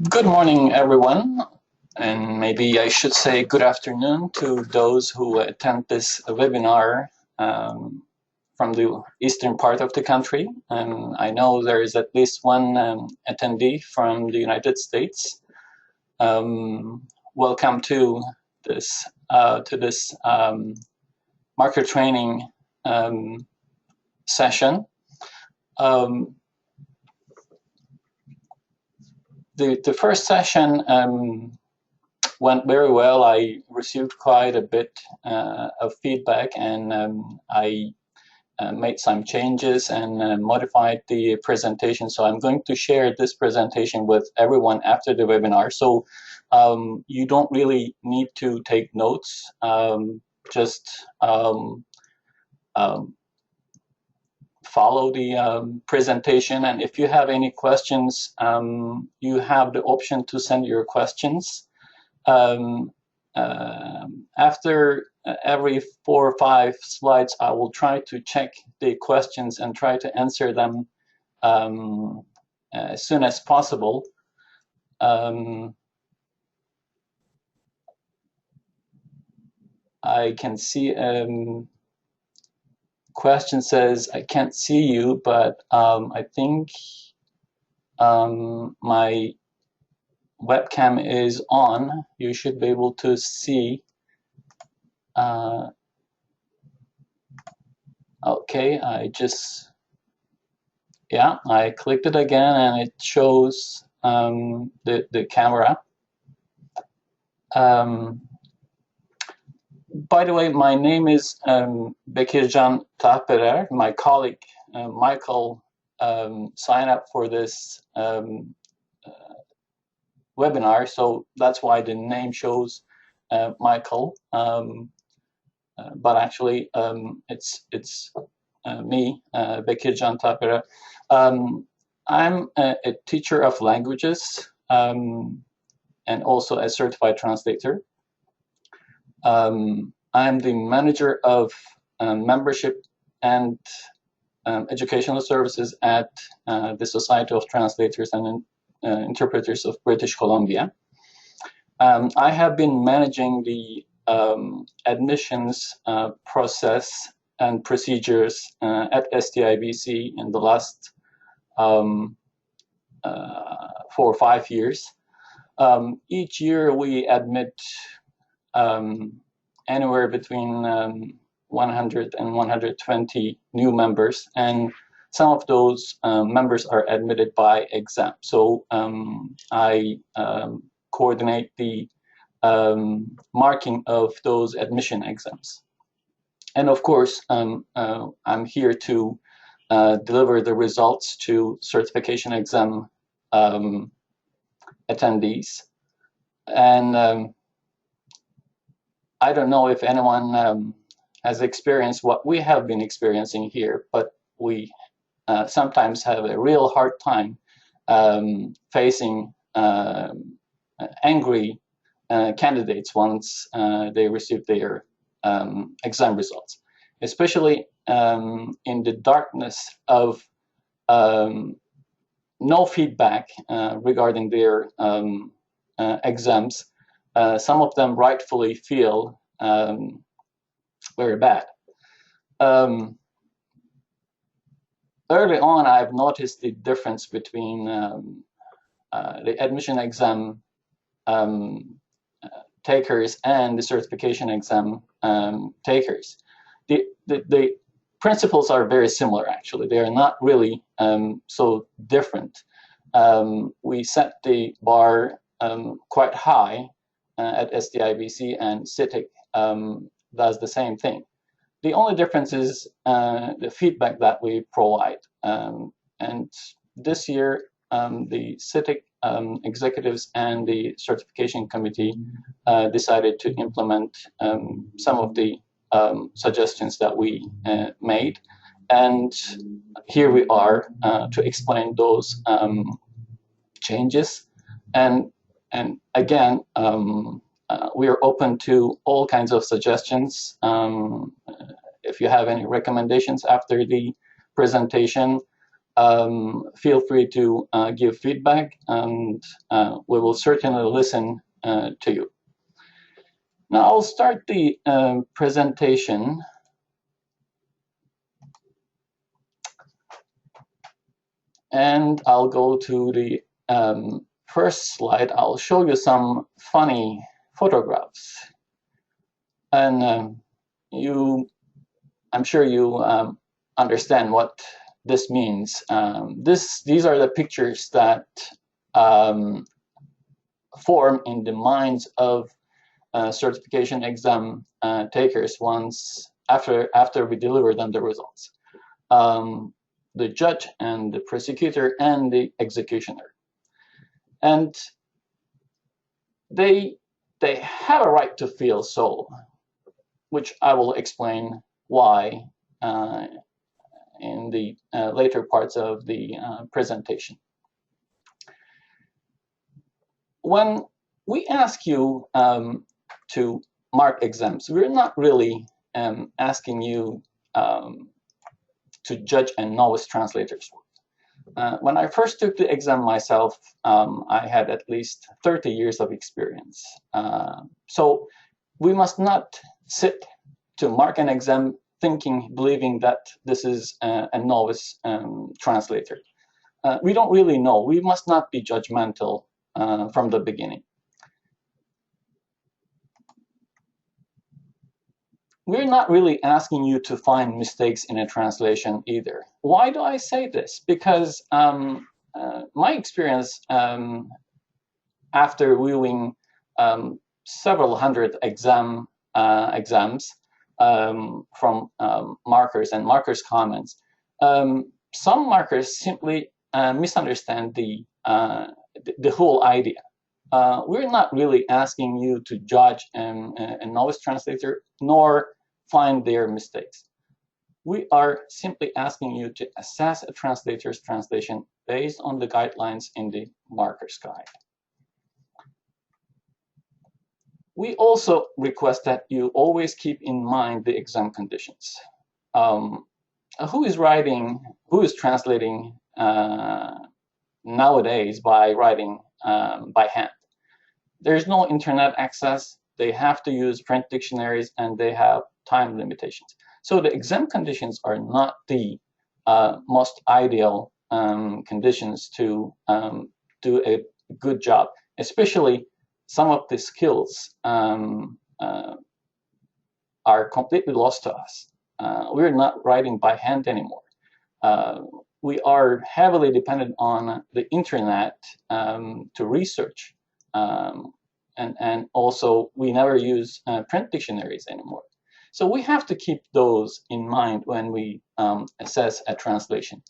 Good morning, everyone, and maybe I should say good afternoon to those who attend this webinar from the eastern part of the country. And I know there is at least one attendee from the United States. Welcome to this market training session. The first session went very well. I received quite a bit of feedback, and I made some changes and modified the presentation. So I'm going to share this presentation with everyone after the webinar. So you don't really need to take notes. Just follow the presentation, and if you have any questions, you have the option to send your questions. After every 4 or 5 slides, I will try to check the questions and try to answer them as soon as possible. I can see question says, I can't see you, but I think my webcam is on. You should be able to see. Okay, I clicked it again and it shows the camera. By the way, my name is Bekircan Tahperer. My colleague Michael signed up for this webinar, so that's why the name shows Michael. But actually, it's me, Bekircan Tahperer. I'm a teacher of languages and also a certified translator. I'm the manager of membership and educational services at the Society of Translators and Interpreters of British Columbia. I have been managing the admissions process and procedures at STIBC in the last 4 or 5 years. Each year we admit anywhere between 100 and 120 new members, and some of those members are admitted by exam. So I coordinate the marking of those admission exams. And of course, I'm here to deliver the results to certification exam attendees. And I don't know if anyone has experienced what we have been experiencing here, but we sometimes have a real hard time facing angry candidates once they receive their exam results, especially in the darkness of no feedback regarding their exams. Some of them rightfully feel very bad. Early on, I've noticed the difference between the admission exam takers and the certification exam takers. The principles are very similar, actually. They are not really so different. We set the bar quite high at STIBC, and CTTIC does the same thing. The only difference is the feedback that we provide. And this year, the CTTIC executives and the certification committee decided to implement some of the suggestions that we made. And here we are to explain those changes. And again, we are open to all kinds of suggestions. If you have any recommendations after the presentation, feel free to give feedback, and we will certainly listen to you. Now I'll start the presentation. And I'll go to the first slide. I'll show you some funny photographs. And I'm sure you understand what this means. These are the pictures that form in the minds of certification exam takers once after we deliver them the results. The judge and the prosecutor and the executioner, and they have a right to feel so, which I will explain why in the later parts of the presentation. When we ask you to mark exams, we're not really asking you to judge a novice translator's work. When I first took the exam myself, I had at least 30 years of experience. So we must not sit to mark an exam believing that this is a novice translator. We don't really know. We must not be judgmental from the beginning. We're not really asking you to find mistakes in a translation either. Why do I say this? Because my experience after viewing several hundred exams from markers and markers' comments, some markers simply misunderstand the whole idea. We're not really asking you to judge a novice translator nor find their mistakes. We are simply asking you to assess a translator's translation based on the guidelines in the markers guide. We also request that you always keep in mind the exam conditions. Who is translating nowadays by writing by hand? There's no internet access. They have to use print dictionaries, and they have time limitations. So the exam conditions are not the most ideal conditions to do a good job, especially some of the skills are completely lost to us. We're not writing by hand anymore. We are heavily dependent on the internet to research. And also, we never use print dictionaries anymore. So we have to keep those in mind when we assess a translation.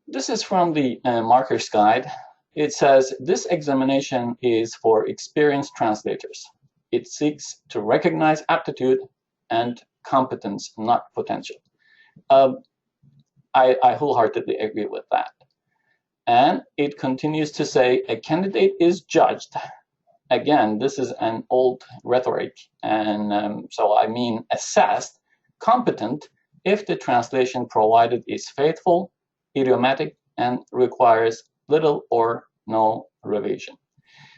This is from the markers guide. It says, this examination is for experienced translators. It seeks to recognize aptitude and competence, not potential. I wholeheartedly agree with that. And it continues to say, a candidate is judged. Again, this is an old rhetoric, and so I mean assessed, competent, if the translation provided is faithful, idiomatic, and requires little or no revision.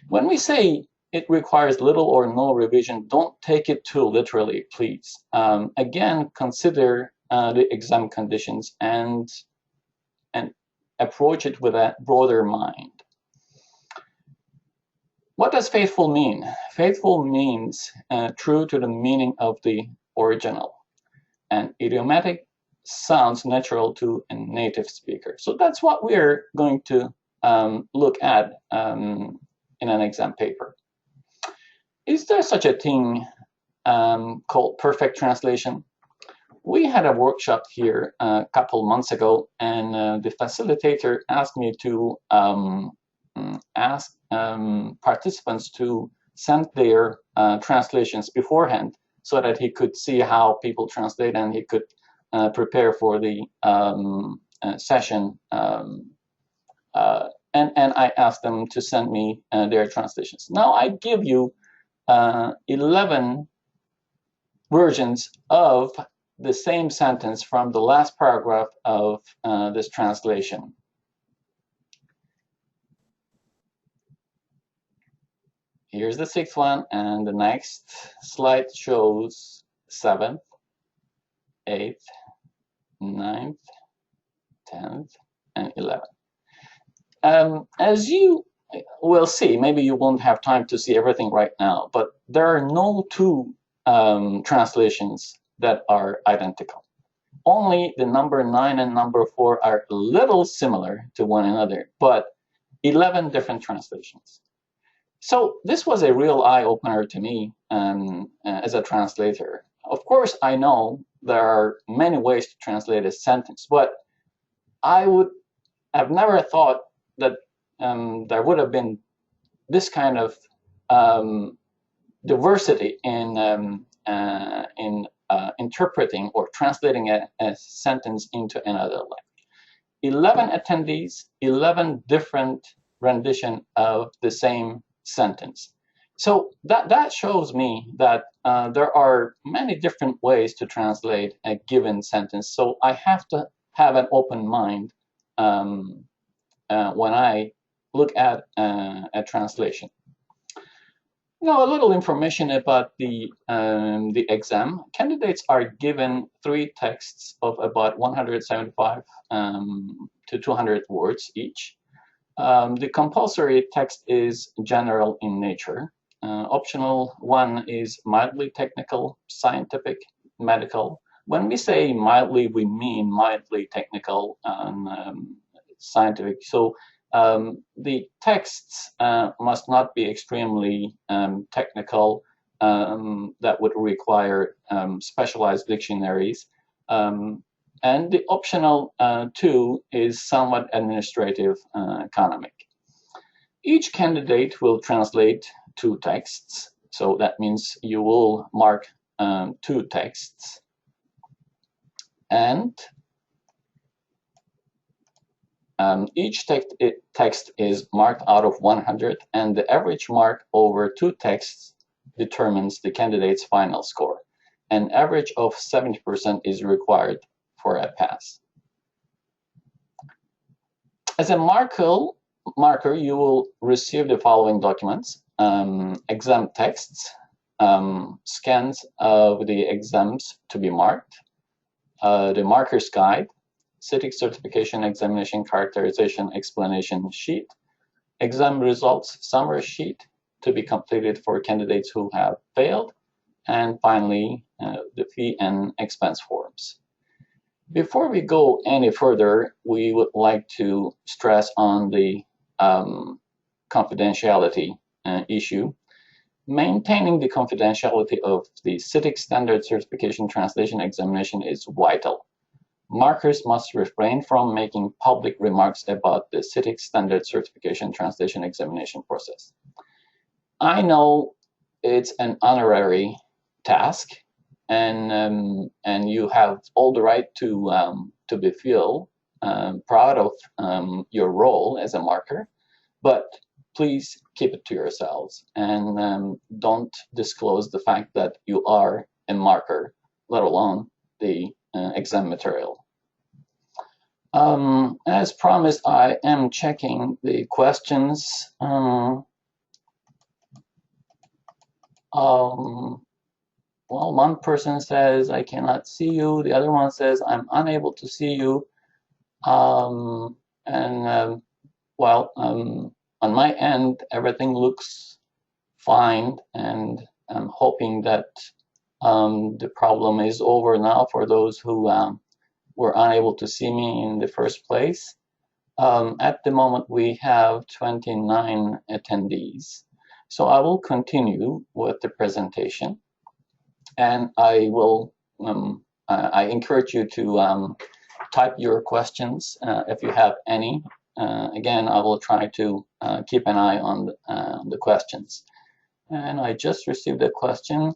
When we say it requires little or no revision, don't take it too literally, please. Again, consider the exam conditions and approach it with a broader mind. What does faithful mean? Faithful means true to the meaning of the original. And idiomatic sounds natural to a native speaker. So that's what we're going to look at in an exam paper. Is there such a thing called perfect translation? We had a workshop here a couple months ago, and the facilitator asked me to ask participants to send their translations beforehand so that he could see how people translate and he could prepare for the session. And I asked them to send me their translations. Now I give you 11 versions of the same sentence from the last paragraph of this translation. Here's the 6th one, and the next slide shows 7th, 8th, 9th, 10th, and 11th. As you will see, maybe you won't have time to see everything right now, but there are no two translations that are identical. Only the number 9 and number 4 are a little similar to one another, but 11 different translations. So this was a real eye-opener to me as a translator. Of course, I know there are many ways to translate a sentence, but I would have never thought that there would have been this kind of diversity in interpreting or translating a sentence into another language. 11 attendees, 11 different rendition of the same sentence. So that shows me that there are many different ways to translate a given sentence. So I have to have an open mind when I look at a translation. Now, a little information about the exam. Candidates are given 3 texts of about 175 to 200 words each. The compulsory text is general in nature. Optional one is mildly technical, scientific, medical. When we say mildly, we mean mildly technical and scientific. So the texts must not be extremely technical, that would require specialized dictionaries. And the optional 2 is somewhat administrative, economic. Each candidate will translate 2 texts. So that means you will mark 2 texts. And each text is marked out of 100, and the average mark over 2 texts determines the candidate's final score. An average of 70% is required for a pass. As a marker, you will receive the following documents: exam texts, scans of the exams to be marked, the marker's guide, CTTIC certification examination characterization explanation sheet, exam results summary sheet to be completed for candidates who have failed, and finally the fee and expense forms. Before we go any further, we would like to stress on the confidentiality issue. Maintaining the confidentiality of the CTTIC standard certification translation examination is vital. Markers must refrain from making public remarks about the CTTIC standard certification translation examination process. I know it's an honorary task, and you have all the right to feel proud of your role as a marker, but please keep it to yourselves and don't disclose the fact that you are a marker, let alone the exam material. As promised, I am checking the questions. Well, one person says, I cannot see you. The other one says, I'm unable to see you. Well, on my end, everything looks fine, and I'm hoping that the problem is over now for those who were unable to see me in the first place. At the moment, we have 29 attendees. So I will continue with the presentation, and I will. I encourage you to type your questions if you have any. Again, I will try to keep an eye on the questions. And I just received a question.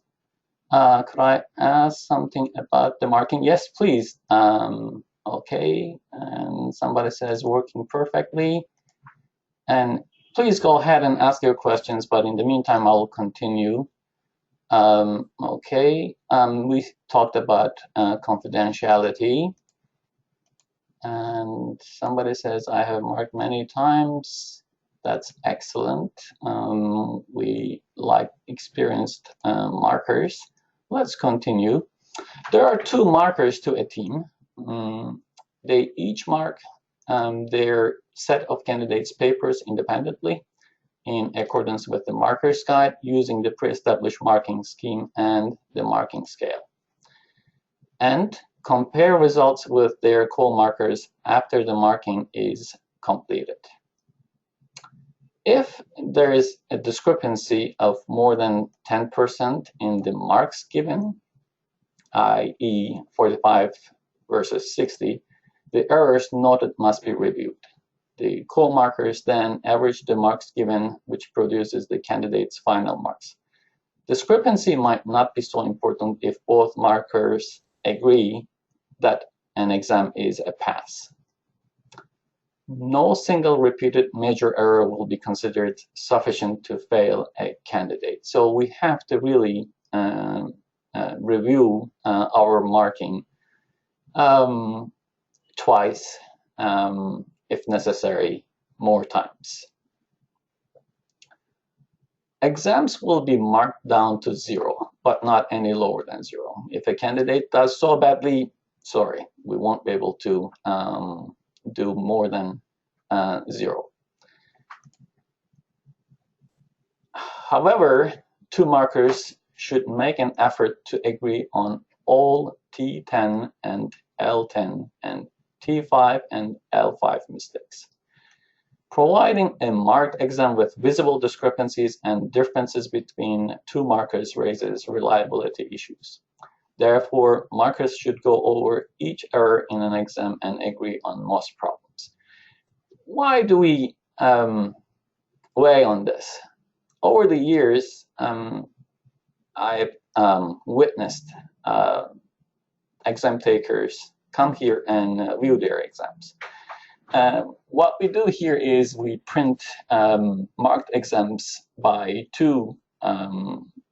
Could I ask something about the marking? Yes, please. Okay, and somebody says working perfectly. And please go ahead and ask your questions, but in the meantime, I will continue. Okay, we talked about confidentiality, and somebody says, I have marked many times. That's excellent. We like experienced markers. Let's continue. There are 2 markers to a team. They each mark their set of candidates' papers independently in accordance with the markers guide using the pre-established marking scheme and the marking scale. And compare results with their co-markers after the marking is completed. If there is a discrepancy of more than 10% in the marks given, i.e. 45 versus 60, the errors noted must be reviewed. The co-markers then average the marks given, which produces the candidate's final marks. Discrepancy might not be so important if both markers agree that an exam is a pass. No single repeated major error will be considered sufficient to fail a candidate. So we have to really review our marking twice, if necessary, more times. Exams will be marked down to 0, but not any lower than 0. If a candidate does so badly, sorry, we won't be able to do more than 0. However, 2 markers should make an effort to agree on all T10 and L10 and T5 and L5 mistakes. Providing a marked exam with visible discrepancies and differences between 2 markers raises reliability issues. Therefore, markers should go over each error in an exam and agree on most problems. Why do we weigh on this? Over the years, I've witnessed exam takers come here and view their exams. What we do here is we print marked exams by 2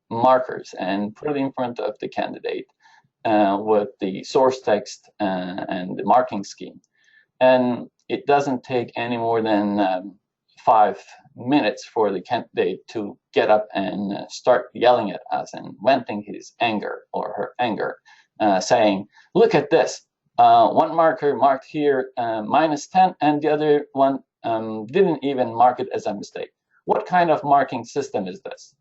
markers and put it in front of the candidate with the source text and the marking scheme. And it doesn't take any more than 5 minutes for the candidate to get up and start yelling at us and venting his anger or her anger, saying, look at this. One marker marked here -10 and the other one didn't even mark it as a mistake. What kind of marking system is this?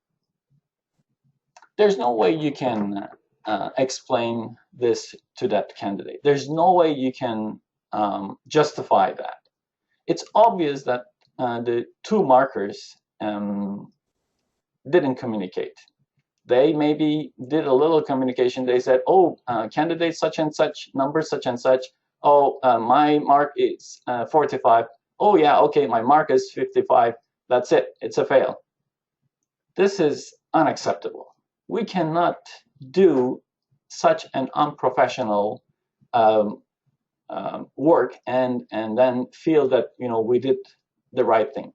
There's no way you can explain this to that candidate. There's no way you can justify that. It's obvious that the 2 markers didn't communicate. They maybe did a little communication. They said, oh, candidate such and such, number such and such. Oh, my mark is 45. Oh, yeah, okay, my mark is 55. That's it. It's a fail. This is unacceptable. We cannot do such an unprofessional work and then feel that we did the right thing.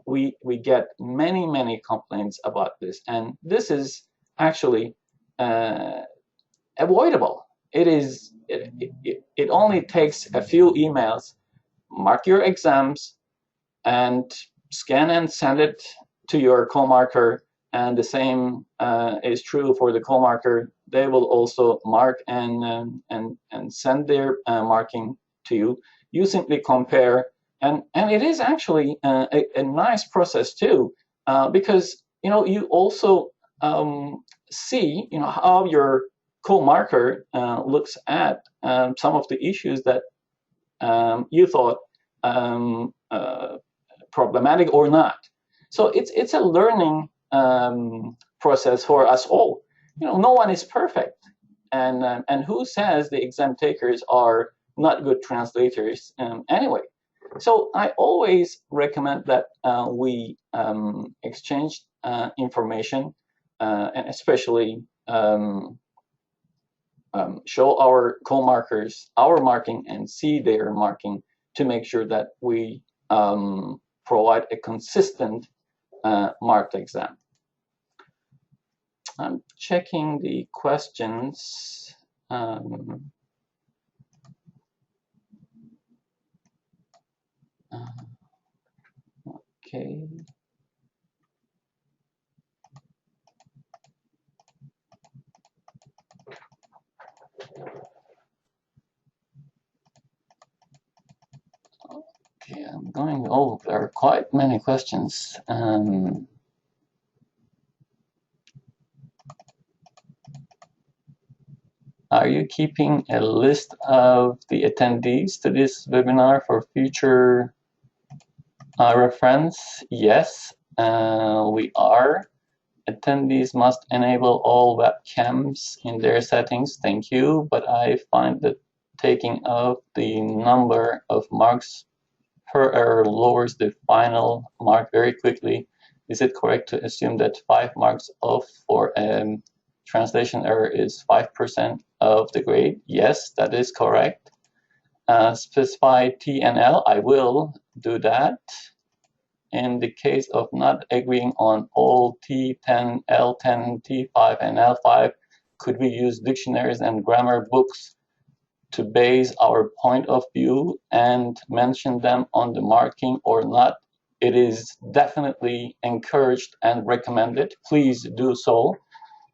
We get many complaints about this, and this is actually avoidable. It only takes a few emails. Mark your exams and scan and send it to your co-marker, and the same is true for the co-marker. They will also mark and send their marking to you. You simply compare. And it is actually a nice process too, because you also see how your co-marker looks at some of the issues that you thought problematic or not. So it's a learning process for us all. No one is perfect, and who says the exam takers are not good translators anyway? So I always recommend that we exchange information and especially show our co-markers our marking and see their marking to make sure that we provide a consistent marked exam. I'm checking the questions. Okay. Okay, I'm going. Oh, there are quite many questions. Are you keeping a list of the attendees to this webinar for future reference? Yes, we are. Attendees must enable all webcams in their settings. Thank you, but I find that taking out the number of marks per error lowers the final mark very quickly. Is it correct to assume that 5 marks off for a translation error is 5% of the grade? Yes, that is correct. Specify T and L. I will do that. In the case of not agreeing on all T10, L10, T5, and L5, could we use dictionaries and grammar books to base our point of view and mention them on the marking or not? It is definitely encouraged and recommended. Please do so.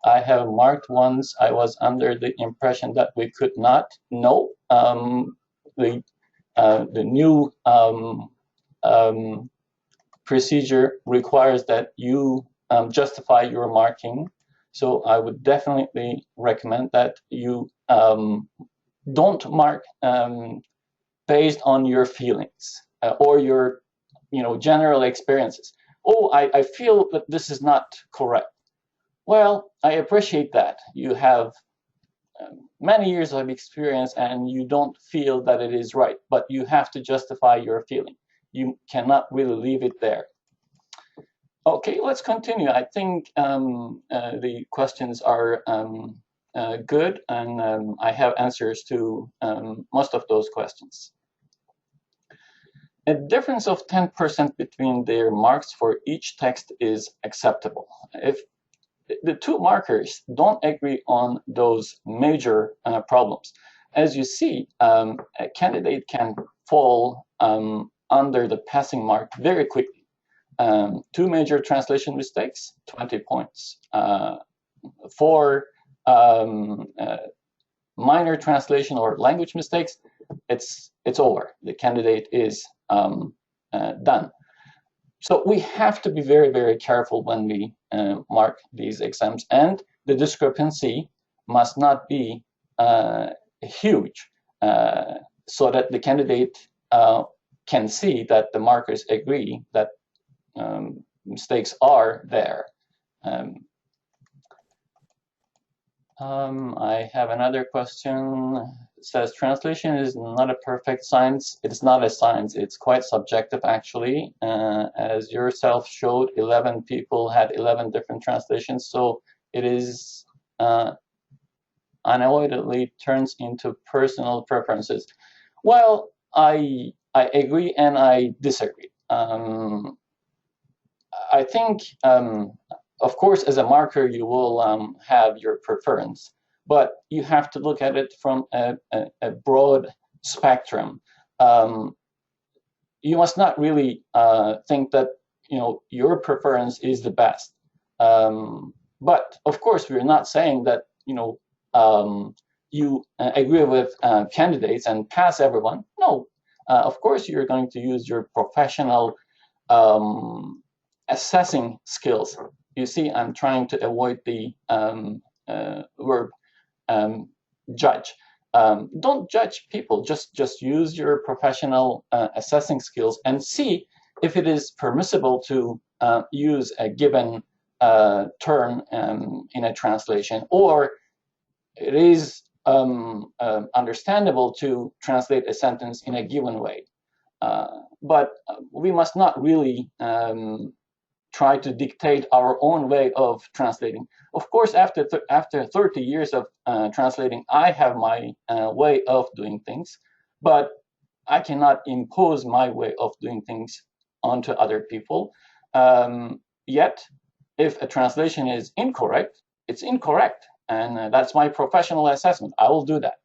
I have marked ones I was under the impression that we could not. No, the new procedure requires that you justify your marking. So I would definitely recommend that you don't mark based on your feelings or your general experiences. Oh, I feel that this is not correct. Well, I appreciate that. You have many years of experience and you don't feel that it is right, but you have to justify your feeling. You cannot really leave it there. Okay, let's continue. I think the questions are good, and I have answers to most of those questions. A difference of 10% between their marks for each text is acceptable. If the two markers don't agree on those major problems, as you see, a candidate can fall under the passing mark very quickly. 2 major translation mistakes, 20 points. 4 minor translation or language mistakes, it's over. The candidate is done. So we have to be very, very careful when we mark these exams, and the discrepancy must not be huge, so that the candidate can see that the markers agree that mistakes are there. I have another question. It says, translation is not a perfect science. It's not a science. It's quite subjective, actually. As yourself showed, 11 people had 11 different translations. So it is unavoidably turns into personal preferences. Well, I agree and I disagree. I think, of course, as a marker, you will have your preference, but you have to look at it from a broad spectrum. You must not really think that your preference is the best. But of course, we're not saying that you agree with candidates and pass everyone. No, of course, you're going to use your professional assessing skills. You see, I'm trying to avoid the verb judge. Don't judge people. Just use your professional assessing skills and see if it is permissible to use a given term in a translation, or it is understandable to translate a sentence in a given way. But we must not really try to dictate our own way of translating. Of course, after 30 years of translating, I have my way of doing things, but I cannot impose my way of doing things onto other people. Yet, if a translation is incorrect, it's incorrect, and that's my professional assessment. I will do that.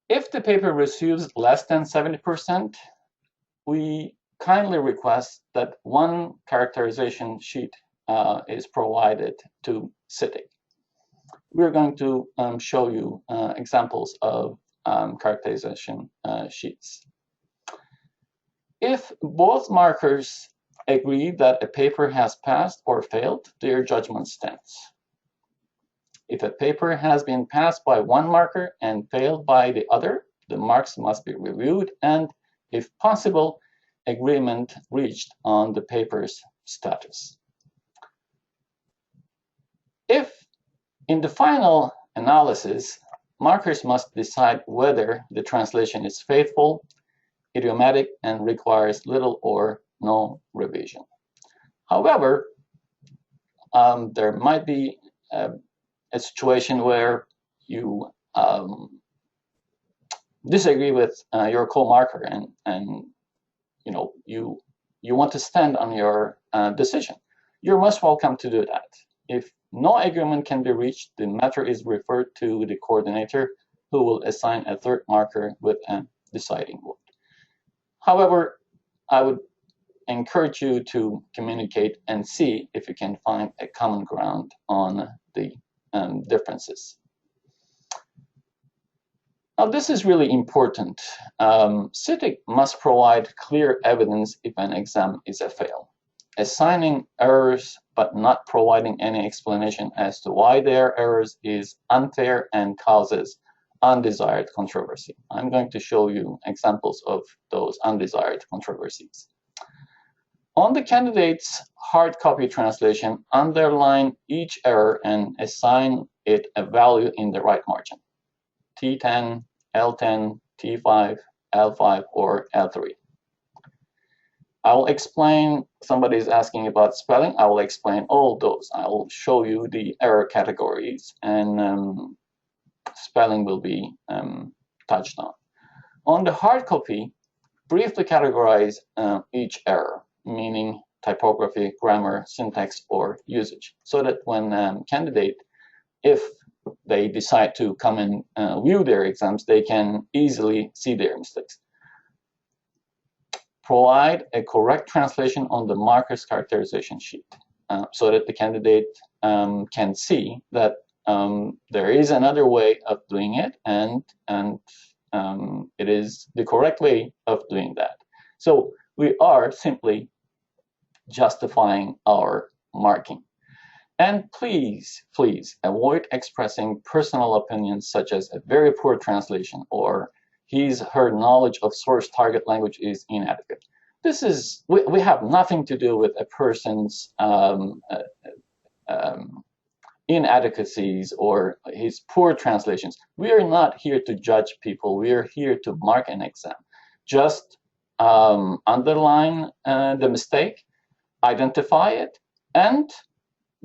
If the paper receives less than 70%, we kindly request that one characterization sheet is provided to CTTIC. We're going to show you examples of characterization sheets. If both markers agree that a paper has passed or failed, their judgment stands. If a paper has been passed by one marker and failed by the other, the marks must be reviewed and, if possible, agreement reached on the paper's status. If in the final analysis, markers must decide whether the translation is faithful, idiomatic, and requires little or no revision. However, there might be a situation where you disagree with your co-marker and you want to stand on your decision. You're most welcome to do that. If no agreement can be reached, the matter is referred to the coordinator, who will assign a third marker with a deciding vote. However, I would encourage you to communicate and see if you can find a common ground on the differences. Now, this is really important. CTTIC must provide clear evidence if an exam is a fail. Assigning errors but not providing any explanation as to why there are errors is unfair and causes undesired controversy. I'm going to show you examples of those undesired controversies. On the candidate's hard copy translation, underline each error and assign it a value in the right margin. T10, L10, T5, L5, or L3. I will explain, somebody is asking about spelling, I will explain all those. I will show you the error categories, and spelling will be touched on. On the hard copy, briefly categorize each error, meaning typography, grammar, syntax, or usage, so that when candidate, if they decide to come and view their exams, they can easily see their mistakes. Provide a correct translation on the marker's characterization sheet so that the candidate can see that there is another way of doing it, and it is the correct way of doing that. So we are simply justifying our marking. And please, please avoid expressing personal opinions such as a very poor translation or her knowledge of source target language is inadequate. This is, we have nothing to do with a person's inadequacies or his poor translations. We are not here to judge people. We are here to mark an exam. Just underline the mistake, identify it, and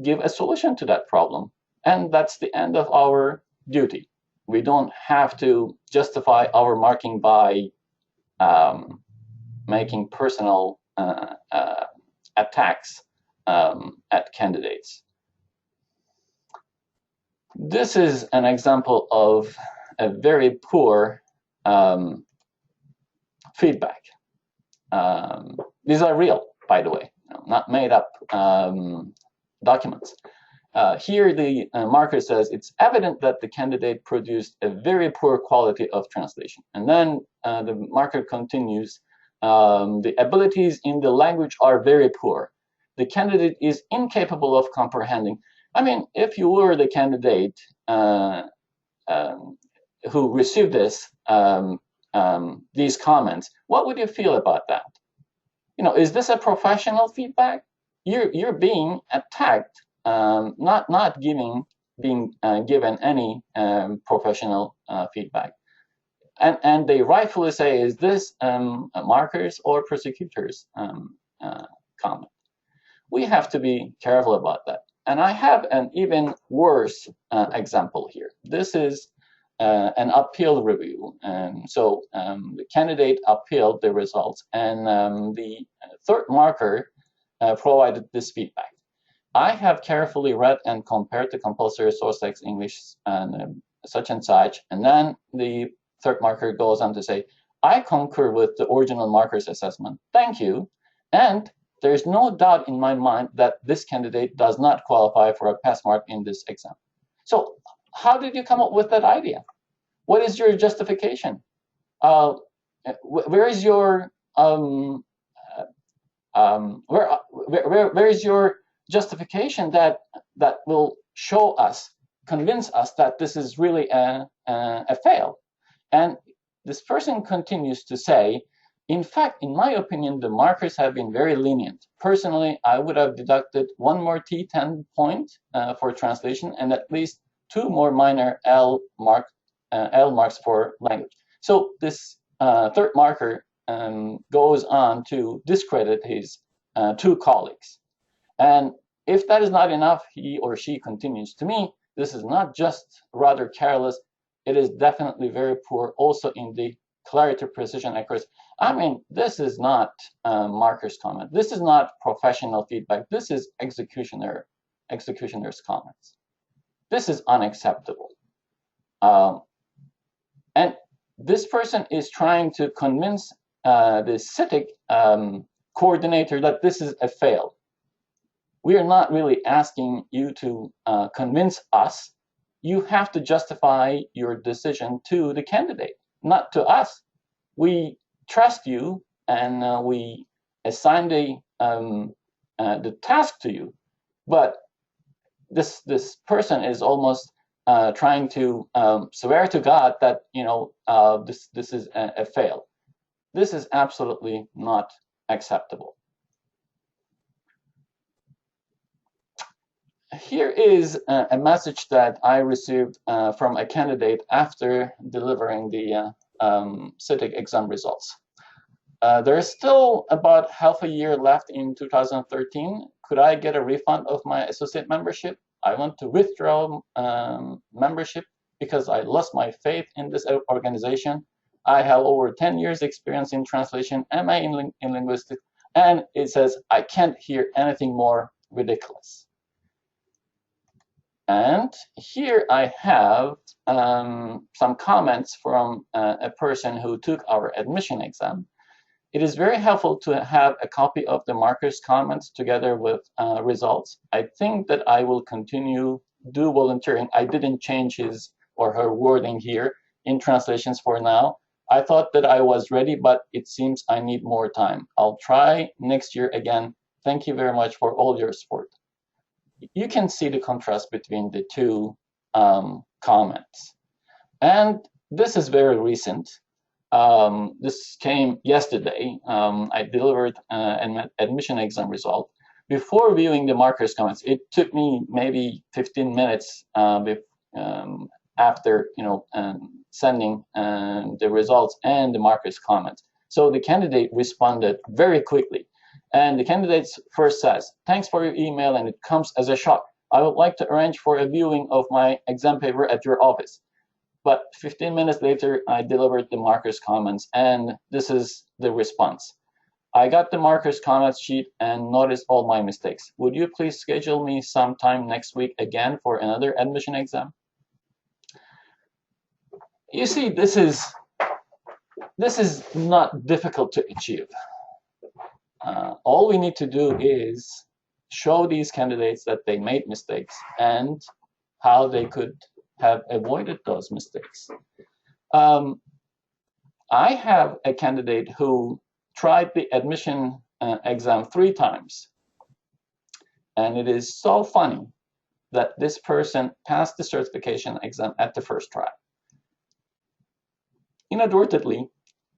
give a solution to that problem. And that's the end of our duty. We don't have to justify our marking by making personal attacks at candidates. This is an example of a very poor feedback. These are real, by the way, not made up documents. Here the marker says it's evident that the candidate produced a very poor quality of translation. And then the marker continues, the abilities in the language are very poor. The candidate is incapable of comprehending. I mean, if you were the candidate who received these comments, what would you feel about that? Is this a professional feedback? You're being attacked, not being given any professional feedback. And they rightfully say, is this markers or prosecutors' comment? We have to be careful about that. And I have an even worse example here. This is an appeal review. So the candidate appealed the results, and the third marker provided this feedback. I have carefully read and compared the compulsory source text English and such and such. And then the third marker goes on to say, I concur with the original marker's assessment. Thank you. And there's no doubt in my mind that this candidate does not qualify for a pass mark in this exam. So how did you come up with that idea? What is your justification? Where is your where is your justification that will show us, convince us that this is really a fail? And this person continues to say, in fact, in my opinion, the markers have been very lenient. Personally, I would have deducted one more T10 point for translation and at least 2 more minor L marks for language. So this third marker goes on to discredit his 2 colleagues. And if that is not enough, he or she continues, to me, this is not just rather careless, it is definitely very poor also in the clarity, precision, accuracy. I mean, this is not marker's comment. This is not professional feedback. This is executioner's comments. This is unacceptable. And this person is trying to convince the CTTIC coordinator that this is a fail. We are not really asking you to convince us. You have to justify your decision to the candidate, not to us. We trust you and we assign the task to you, but this person is almost trying to swear to God that this is a fail. This is absolutely not acceptable. Here is a message that I received from a candidate after delivering the CTTIC exam results. There is still about half a year left in 2013. Could I get a refund of my associate membership? I want to withdraw membership because I lost my faith in this organization. I have over 10 years experience in translation, MA in linguistics, and it says I can't hear anything more ridiculous. And here I have some comments from a person who took our admission exam. It is very helpful to have a copy of the marker's comments together with results. I think that I will continue do volunteering. I didn't change his or her wording here in translations for now. I thought that I was ready, but it seems I need more time. I'll try next year again. Thank you very much for all your support. You can see the contrast between the 2 comments. And this is very recent. This came yesterday. I delivered an admission exam result. Before viewing the markers comments, it took me maybe 15 minutes after sending the results and the markers comments. So the candidate responded very quickly. And the candidate first says, thanks for your email and it comes as a shock. I would like to arrange for a viewing of my exam paper at your office. But 15 minutes later, I delivered the markers comments and this is the response. I got the markers comments sheet and noticed all my mistakes. Would you please schedule me sometime next week again for another admission exam? You see, this is not difficult to achieve. All we need to do is show these candidates that they made mistakes and how they could have avoided those mistakes. I have a candidate who tried the admission exam 3 times. And it is so funny that this person passed the certification exam at the first try. Inadvertently,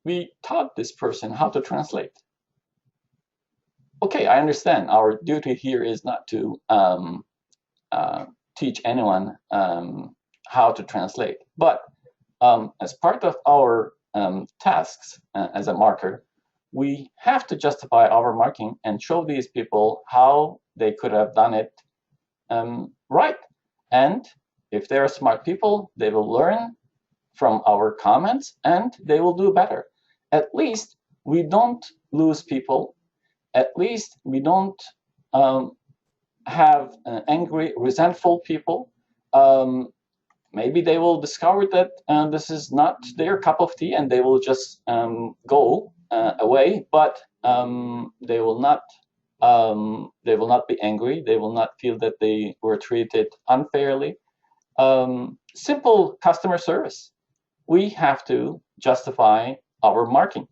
we taught this person how to translate. Okay, I understand. Our duty here is not to teach anyone how to translate. But as part of our tasks as a marker, we have to justify our marking and show these people how they could have done it right. And if they are smart people, they will learn from our comments and they will do better. At least we don't lose people. At least we don't have angry, resentful people. Maybe they will discover that this is not their cup of tea, and they will just go away. But they will not be angry. They will not feel that they were treated unfairly. Simple customer service. We have to justify our marking.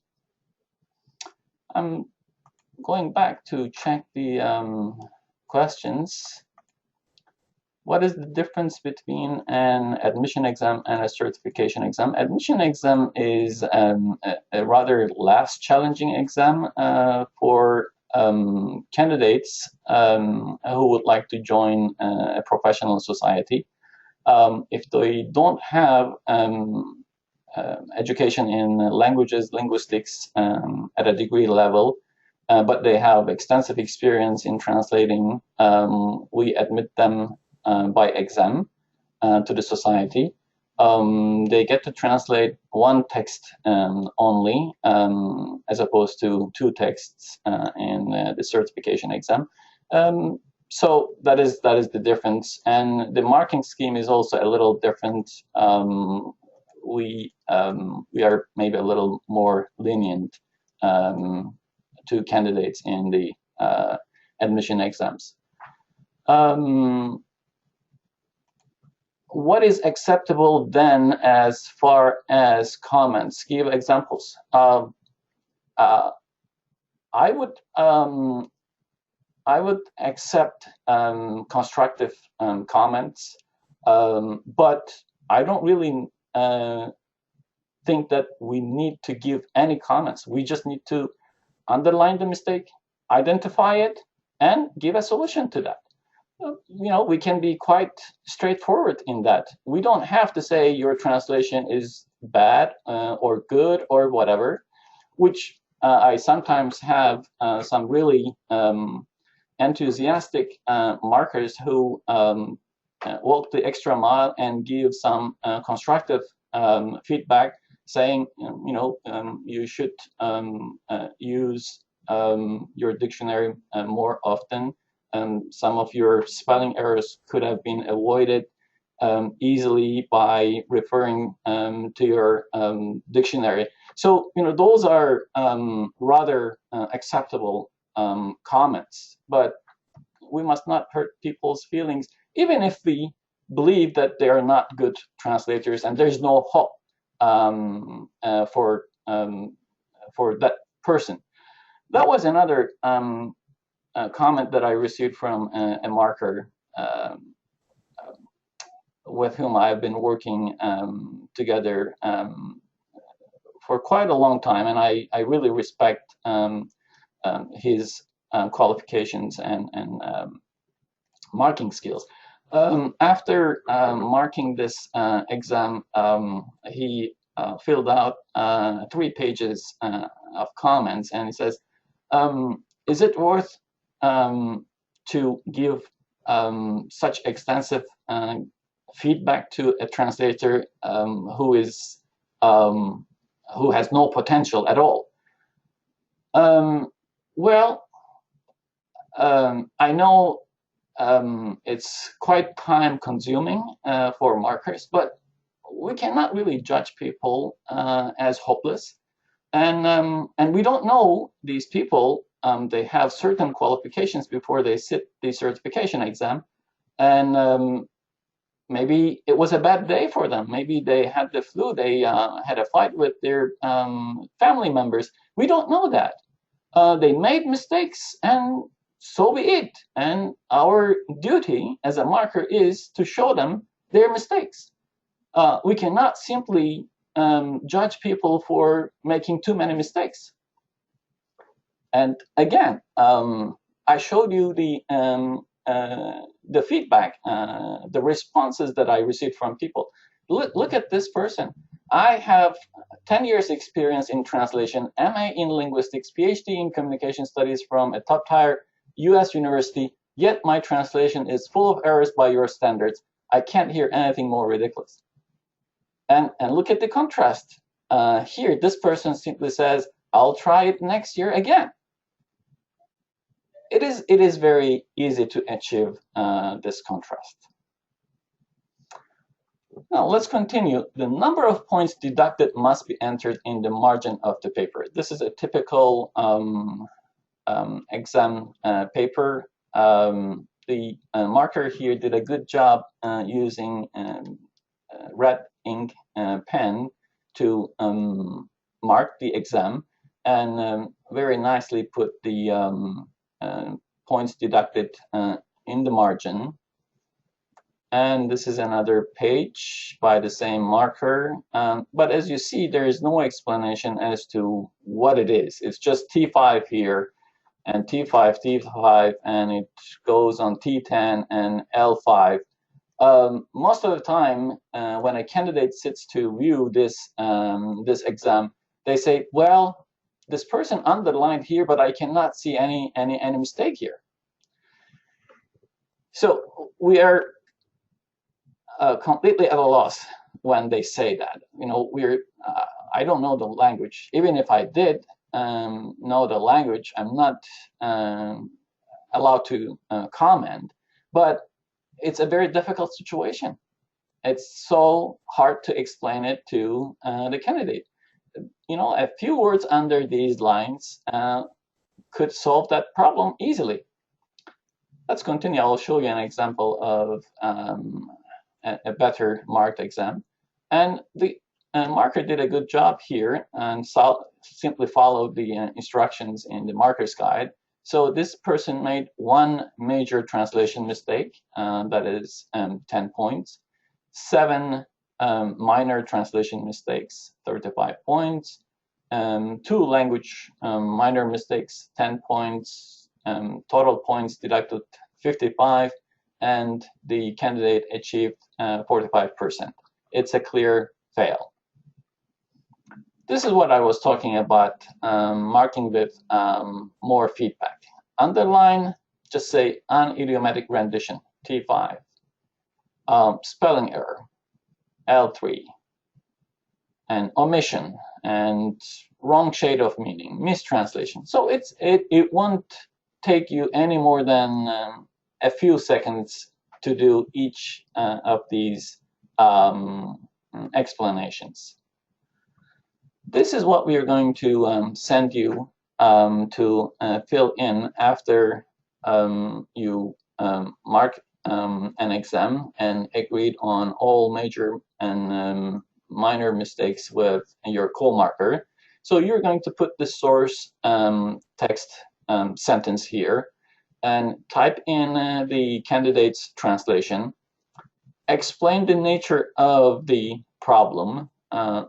I'm going back to check the questions. What is the difference between an admission exam and a certification exam? Admission exam is a rather less challenging exam for candidates who would like to join a professional society. If they don't have education in languages, linguistics at a degree level, but they have extensive experience in translating, we admit them by exam to the society. They get to translate one text only, as opposed to two texts in the certification exam. So that is the difference, and the marking scheme is also a little different. We are maybe a little more lenient to candidates in the admission exams. What is acceptable then as far as comments? Give examples. I would accept constructive comments, but I don't really think that we need to give any comments. We just need to underline the mistake, identify it, and give a solution to that. We can be quite straightforward in that. We don't have to say your translation is bad or good or whatever, which I sometimes have some really enthusiastic markers who walk the extra mile and give some constructive feedback, saying, you should use your dictionary more often. Some of your spelling errors could have been avoided easily by referring to your dictionary. So, those are rather acceptable comments, but we must not hurt people's feelings, even if we believe that they are not good translators and there's no hope for that person. That was another comment that I received from a marker with whom I've been working together for quite a long time, and I really respect his qualifications and marking skills. After marking this exam, he filled out 3 pages of comments, and he says, is it worth to give such extensive feedback to a translator who has no potential at all? Well, I know it's quite time-consuming for markers, but we cannot really judge people as hopeless, and we don't know these people. They have certain qualifications before they sit the certification exam, and maybe it was a bad day for them. Maybe they had the flu. They had a fight with their family members. We don't know that. They made mistakes, and so be it. And our duty as a marker is to show them their mistakes. We cannot simply judge people for making too many mistakes. And again, I showed you the feedback, the responses that I received from people. Look at this person. I have 10 years experience in translation, MA in linguistics, PhD in communication studies from a top-tier US university, yet my translation is full of errors by your standards. I can't hear anything more ridiculous. And look at the contrast. Here, this person simply says, I'll try it next year again. it is very easy to achieve this contrast. Now let's continue. The number of points deducted must be entered in the margin of the paper. This is a typical exam paper. The marker here did a good job using red ink pen to mark the exam, and very nicely put the points deducted in the margin. And this is another page by the same marker. But as you see, there is no explanation as to what it is. It's just T5 here, and T5, T5, and it goes on T10 and L5. Most of the time, when a candidate sits to view this, this exam, they say, well, this person underlined here, but I cannot see any mistake here. So we are completely at a loss when they say that. You know, I don't know the language. Even if I did know the language, I'm not allowed to comment. But it's a very difficult situation. It's so hard to explain it to the candidate. You know, a few words under these lines could solve that problem easily. Let's continue. I'll show you an example of a better marked exam. And the marker did a good job here and simply followed the instructions in the marker's guide. So this person made one major translation mistake, that is 10 points, 7 minor translation mistakes, 35 points, 2 language minor mistakes, 10 points, total points deducted 55, and the candidate achieved 45%. It's a clear fail. This is what I was talking about, marking with more feedback. Underline, just say unidiomatic rendition, T5. Spelling error, L3. And omission, and wrong shade of meaning, mistranslation. So it won't take you any more than a few seconds to do each of these explanations. This is what we are going to send you to fill in after you mark an exam and agreed on all major and minor mistakes with your co-marker. So you're going to put the source text sentence here and type in the candidate's translation, explain the nature of the problem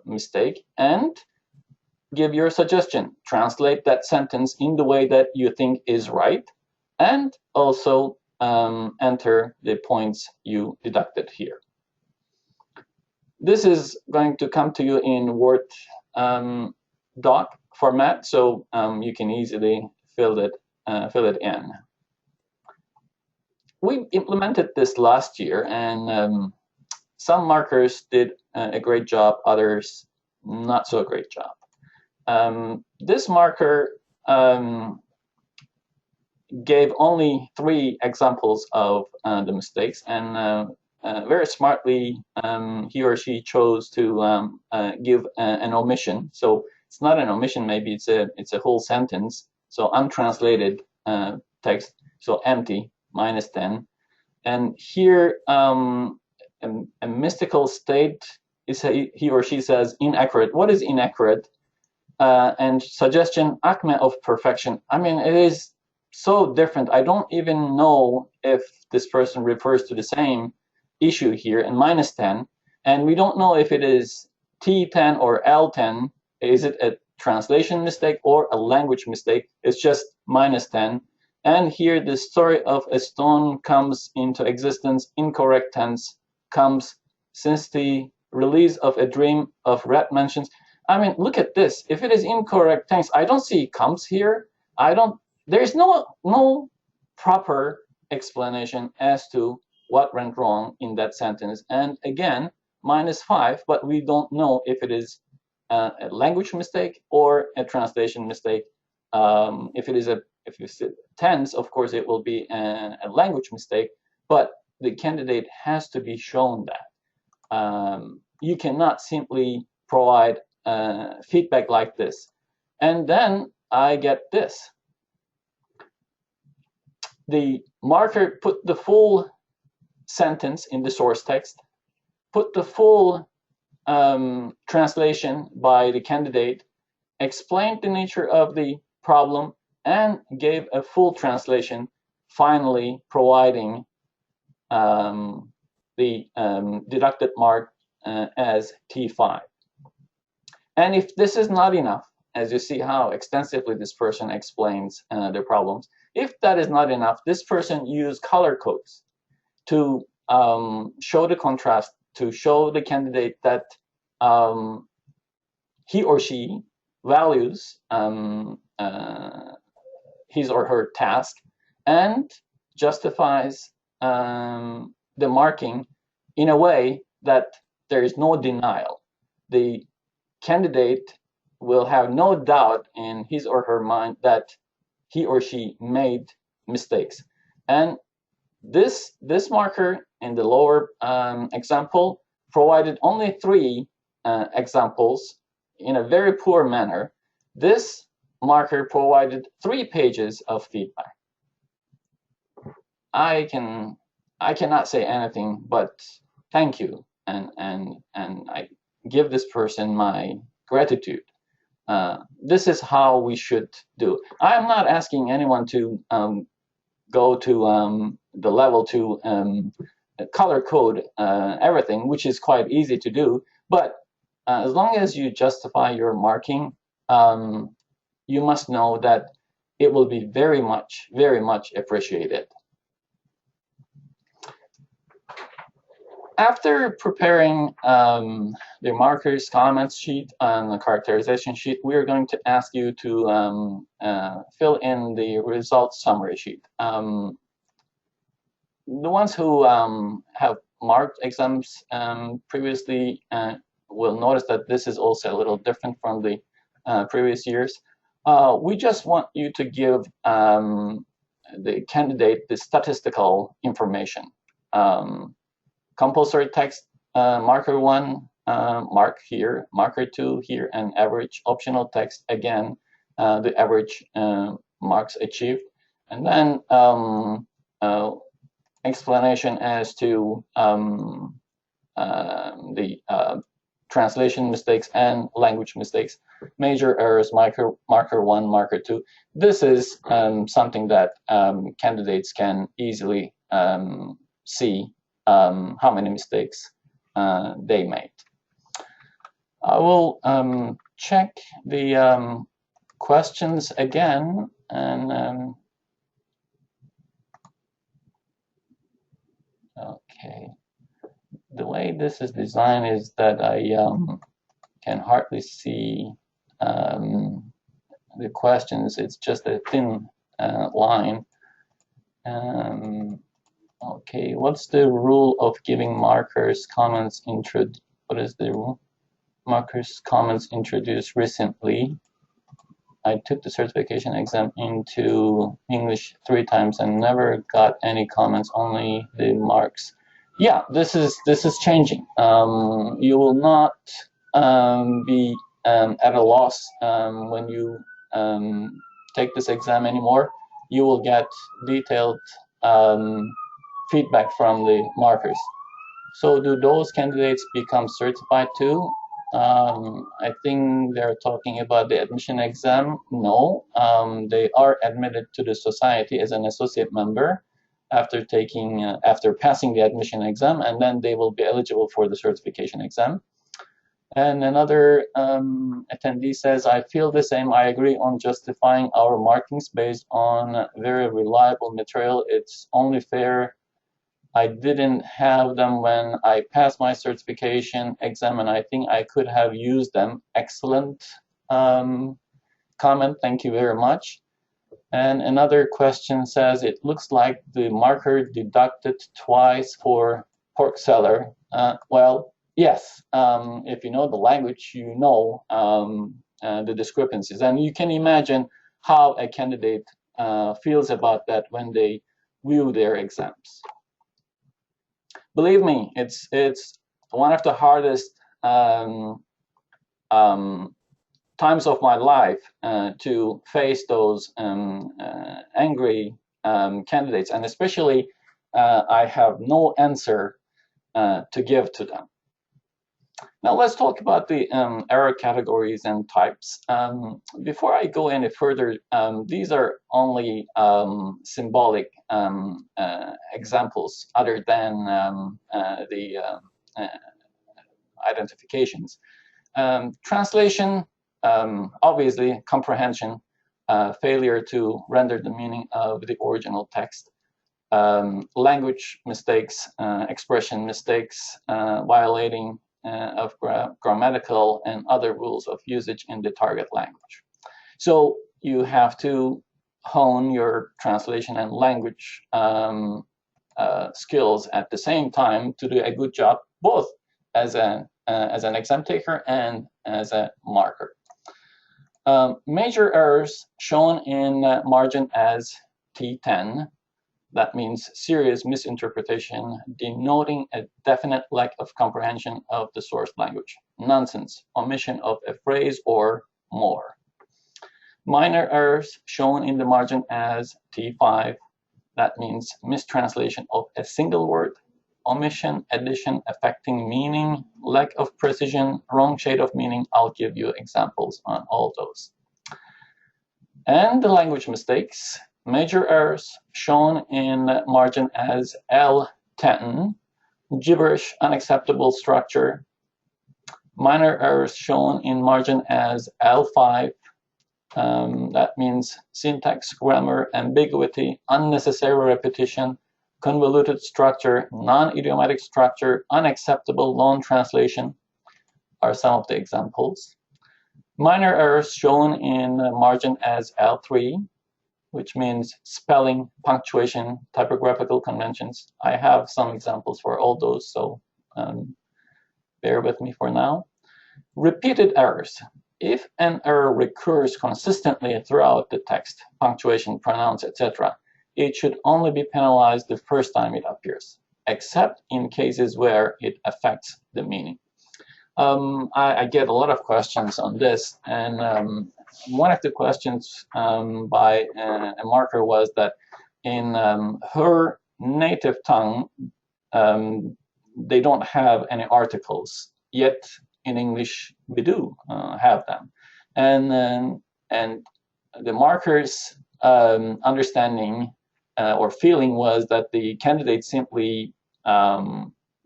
mistake, and give your suggestion. Translate that sentence in the way that you think is right, and also enter the points you deducted here. This is going to come to you in Word doc format, so you can easily fill it in. We implemented this last year, and some markers did a great job, others not so great job. This marker gave only 3 examples of the mistakes, and very smartly he or she chose to give an omission. So it's not an omission, maybe it's a whole sentence. So untranslated text, so empty, -10. And here a mystical state is he or she says inaccurate. What is inaccurate? And suggestion, acme of perfection. I mean, it is so different. I don't even know if this person refers to the same issue here, and -10. And we don't know if it is T10 or L10. Is it a translation mistake or a language mistake? It's just -10. And here the story of a stone comes into existence, incorrect tense, comes since the release of a dream of red mentions. I mean, look at this. If it is incorrect tense, I don't see comes here. There's no proper explanation as to what went wrong in that sentence. And again, -5, but we don't know if it is a language mistake or a translation mistake. If it's a tense, of course, it will be a language mistake, but the candidate has to be shown that. You cannot simply provide feedback like this. And then I get this. The marker put the full sentence in the source text, put the full translation by the candidate, explained the nature of the problem, and gave a full translation, finally providing the deducted mark as T5. And if this is not enough, as you see how extensively this person explains their problems, if that is not enough, this person used color codes to show the contrast, to show the candidate that he or she values his or her task and justifies the marking in a way that there is no denial. The candidate will have no doubt in his or her mind that he or she made mistakes. And this marker in the lower example provided only 3 examples in a very poor manner. This marker provided 3 pages of feedback. I cannot say anything but thank you, and I give this person my gratitude. This is how we should do. I am not asking anyone to go to the level to color code everything, which is quite easy to do. But as long as you justify your marking, you must know that it will be very much appreciated. After preparing the markers comments sheet and the characterization sheet, we are going to ask you to fill in the results summary sheet. The ones who have marked exams previously will notice that this is also a little different from the previous years. We just want you to give the candidate the statistical information. Compulsory text, marker 1, mark here, marker 2 here, and average. Optional text, again, the average marks achieved. And then explanation as to the translation mistakes and language mistakes, major errors, marker 1, marker 2. This is something that candidates can easily see how many mistakes they made. I will check the questions again, and okay. The way this is designed is that I can hardly see the questions. It's just a thin line. Okay, what's the rule of giving markers comments what is the rule? Markers comments introduced recently. I took the certification exam into English 3 times and never got any comments, only the marks. Yeah, this is changing. You will not be at a loss when you take this exam anymore. You will get detailed feedback from the markers. So do those candidates become certified too? I think they're talking about the admission exam. No, they are admitted to the society as an associate member after passing the admission exam, and then they will be eligible for the certification exam. And another attendee says, I feel the same. I agree on justifying our markings based on very reliable material. It's only fair. I didn't have them when I passed my certification exam, and I think I could have used them. Excellent comment. Thank you very much. And another question says, it looks like the marker deducted twice for pork seller. Well, yes, if you know the language, you know the discrepancies. And you can imagine how a candidate feels about that when they view their exams. Believe me, it's one of the hardest times of my life to face those angry candidates, and especially I have no answer to give to them. Now let's talk about the error categories and types. Before I go any further, these are only symbolic examples other than the identifications. Translation, obviously, comprehension, failure to render the meaning of the original text. Language mistakes, expression mistakes, violating of grammatical and other rules of usage in the target language. So you have to hone your translation and language skills at the same time to do a good job, both as an exam taker and as a marker. Major errors shown in margin as T10. That means serious misinterpretation, denoting a definite lack of comprehension of the source language. Nonsense, omission of a phrase or more. Minor errors shown in the margin as T5. That means mistranslation of a single word, omission, addition affecting meaning, lack of precision, wrong shade of meaning. I'll give you examples on all those. And the language mistakes. Major errors shown in margin as L10, gibberish, unacceptable structure. Minor errors shown in margin as L5, that means syntax, grammar, ambiguity, unnecessary repetition, convoluted structure, non-idiomatic structure, unacceptable loan translation are some of the examples. Minor errors shown in margin as L3, which means spelling, punctuation, typographical conventions. I have some examples for all those, so bear with me for now. Repeated errors. If an error recurs consistently throughout the text, punctuation, pronouns, etc., it should only be penalized the first time it appears, except in cases where it affects the meaning. I get a lot of questions on this, and one of the questions by a marker was that in her native tongue, they don't have any articles, yet in English we do have them. And the marker's understanding or feeling was that the candidate simply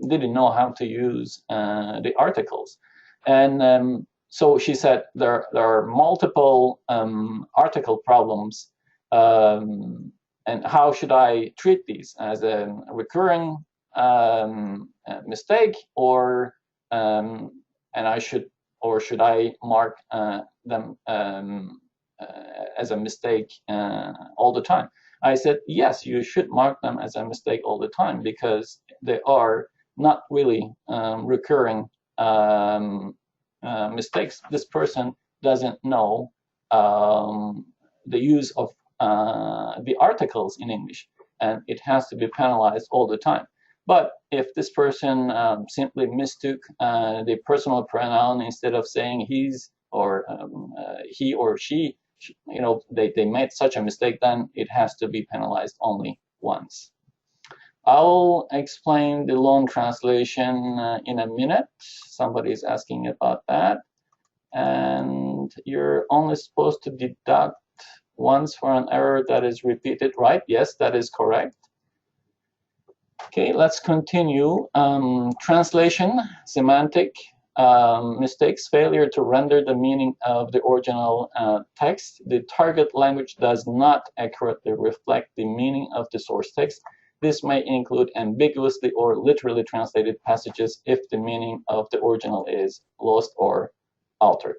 didn't know how to use the articles. And so she said there are multiple article problems, and how should I treat these? As a recurring mistake, or should I mark them as a mistake all the time? I said, yes, you should mark them as a mistake all the time, because they are not really recurring mistakes. This person doesn't know the use of the articles in English, and it has to be penalized all the time. But if this person simply mistook the personal pronoun, instead of saying he's or he or she, you know, they made such a mistake, then it has to be penalized only once. I'll explain the loan translation in a minute. Somebody's asking about that. And you're only supposed to deduct once for an error that is repeated, right? Yes, that is correct. Okay, let's continue. Translation, semantic mistakes, failure to render the meaning of the original text. The target language does not accurately reflect the meaning of the source text. This may include ambiguously or literally translated passages if the meaning of the original is lost or altered.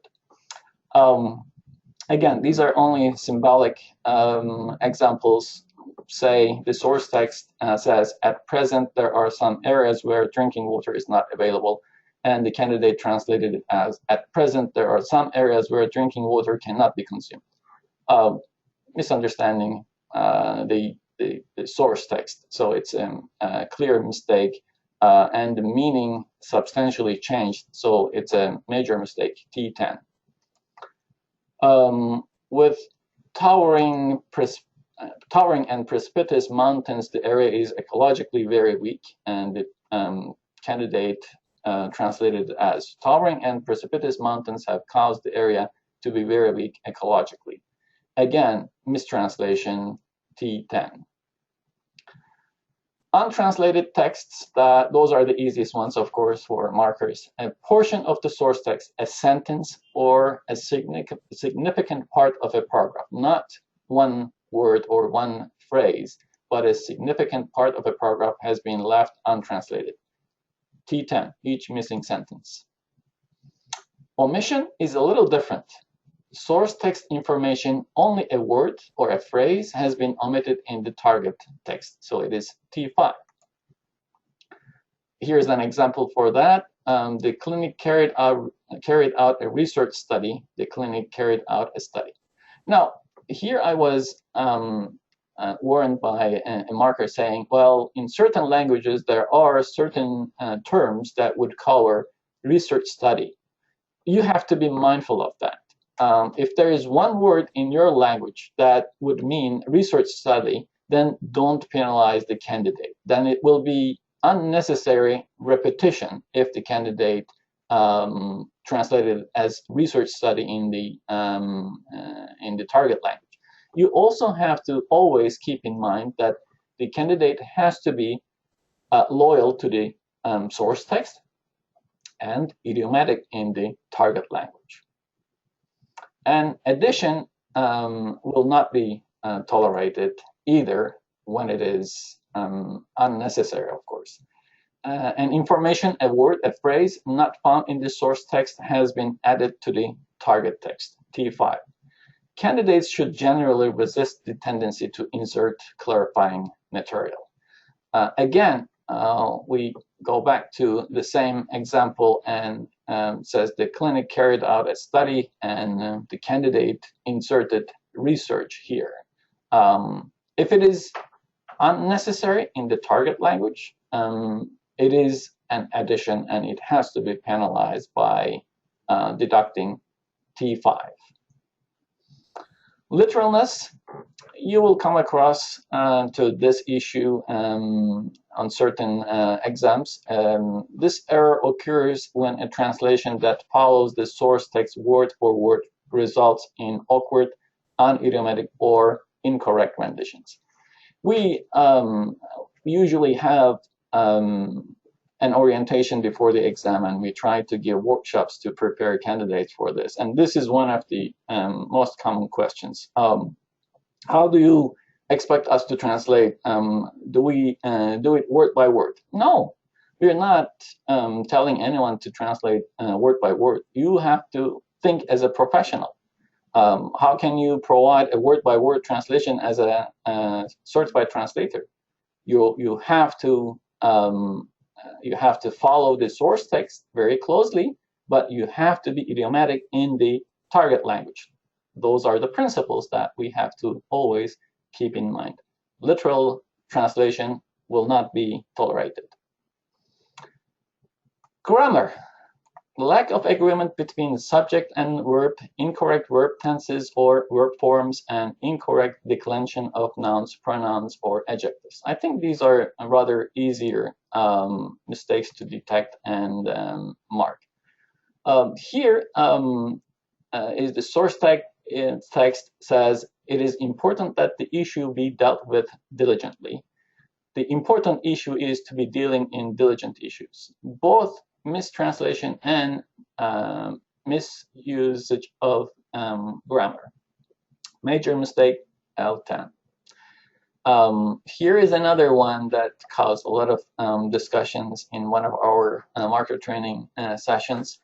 Again, these are only symbolic examples. Say the source text says, at present there are some areas where drinking water is not available, and the candidate translated it as, at present there are some areas where drinking water cannot be consumed. misunderstanding the source text. So it's a clear mistake, and the meaning substantially changed. So it's a major mistake, T10. With towering and precipitous mountains, the area is ecologically very weak, and the candidate translated as towering and precipitous mountains have caused the area to be very weak ecologically. Again, mistranslation T10. Untranslated texts, those are the easiest ones, of course, for markers. A portion of the source text, a sentence, or a significant part of a paragraph, not one word or one phrase, but a significant part of a paragraph has been left untranslated. T10, each missing sentence. Omission is a little different. Source text information, only a word or a phrase has been omitted in the target text, so it is T5. Here's an example for that. The clinic carried out a research study. The clinic carried out a study. Now, here I was warned by a marker saying, well, in certain languages, there are certain terms that would cover research study. You have to be mindful of that. If there is one word in your language that would mean research study, then don't penalize the candidate. Then it will be unnecessary repetition if the candidate translated as research study in the target language. You also have to always keep in mind that the candidate has to be loyal to the source text and idiomatic in the target language. And addition will not be tolerated either when it is unnecessary, of course. An information, a word, a phrase not found in the source text has been added to the target text, T5. Candidates should generally resist the tendency to insert clarifying material. Again, we go back to the same example and says the clinic carried out a study and the candidate inserted research here. If it is unnecessary in the target language, it is an addition and it has to be penalized by deducting T5. Literalness, you will come across to this issue on certain exams. This error occurs when a translation that follows the source text word for word results in awkward, unidiomatic, or incorrect renditions. We usually have an orientation before the exam, and we try to give workshops to prepare candidates for this. And this is one of the most common questions. How do you expect us to translate? Do we do it word by word? No, we're not telling anyone to translate word by word. You have to think as a professional. How can you provide a word by word translation as a certified translator? You have to follow the source text very closely, but you have to be idiomatic in the target language. Those are the principles that we have to always keep in mind. Literal translation will not be tolerated. Grammar. Lack of agreement between subject and verb, incorrect verb tenses or verb forms, and incorrect declension of nouns, pronouns, or adjectives. I think these are rather easier mistakes to detect and mark. Here is the source text says, it is important that the issue be dealt with diligently. The important issue is to be dealing in diligent issues. Both mistranslation and misusage of grammar. Major mistake, L10. Here is another one that caused a lot of discussions in one of our marker training sessions.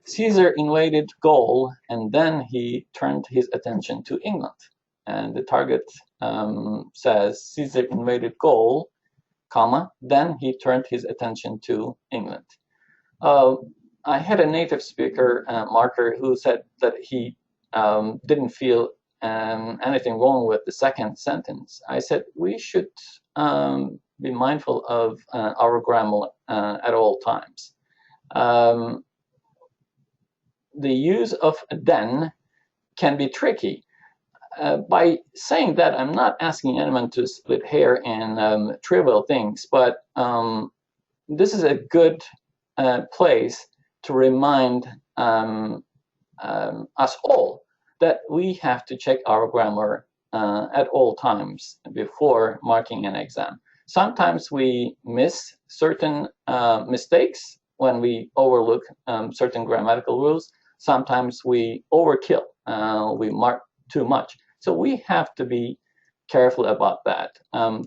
Caesar invaded Gaul and then he turned his attention to England. And the target says Caesar invaded Gaul, comma, then he turned his attention to England. I had a native speaker marker who said that he didn't feel anything wrong with the second sentence, I said we should be mindful of our grammar at all times. The use of then can be tricky. By saying that, I'm not asking anyone to split hair in trivial things, but this is a good place to remind us all that we have to check our grammar at all times before marking an exam. Sometimes we miss certain mistakes when we overlook certain grammatical rules. Sometimes we overkill, we mark too much. So we have to be careful about that.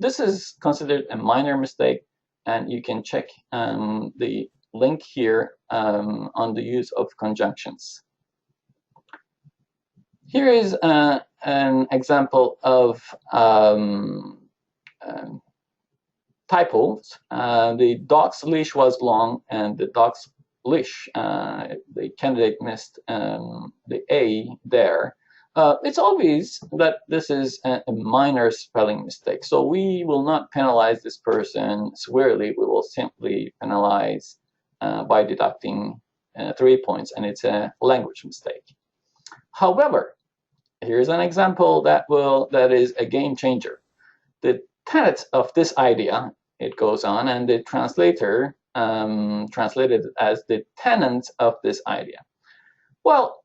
This is considered a minor mistake, and you can check the link here on the use of conjunctions. Here is an example of typos. The dog's leash was long, and the dog's leash, the candidate missed the A there. It's obvious that this is a minor spelling mistake, so we will not penalize this person severely. We will simply penalize by deducting 3 points, and it's a language mistake. However, here's an example that is a game changer. The tenets of this idea, it goes on, and the translator translated as the tenets of this idea. Well,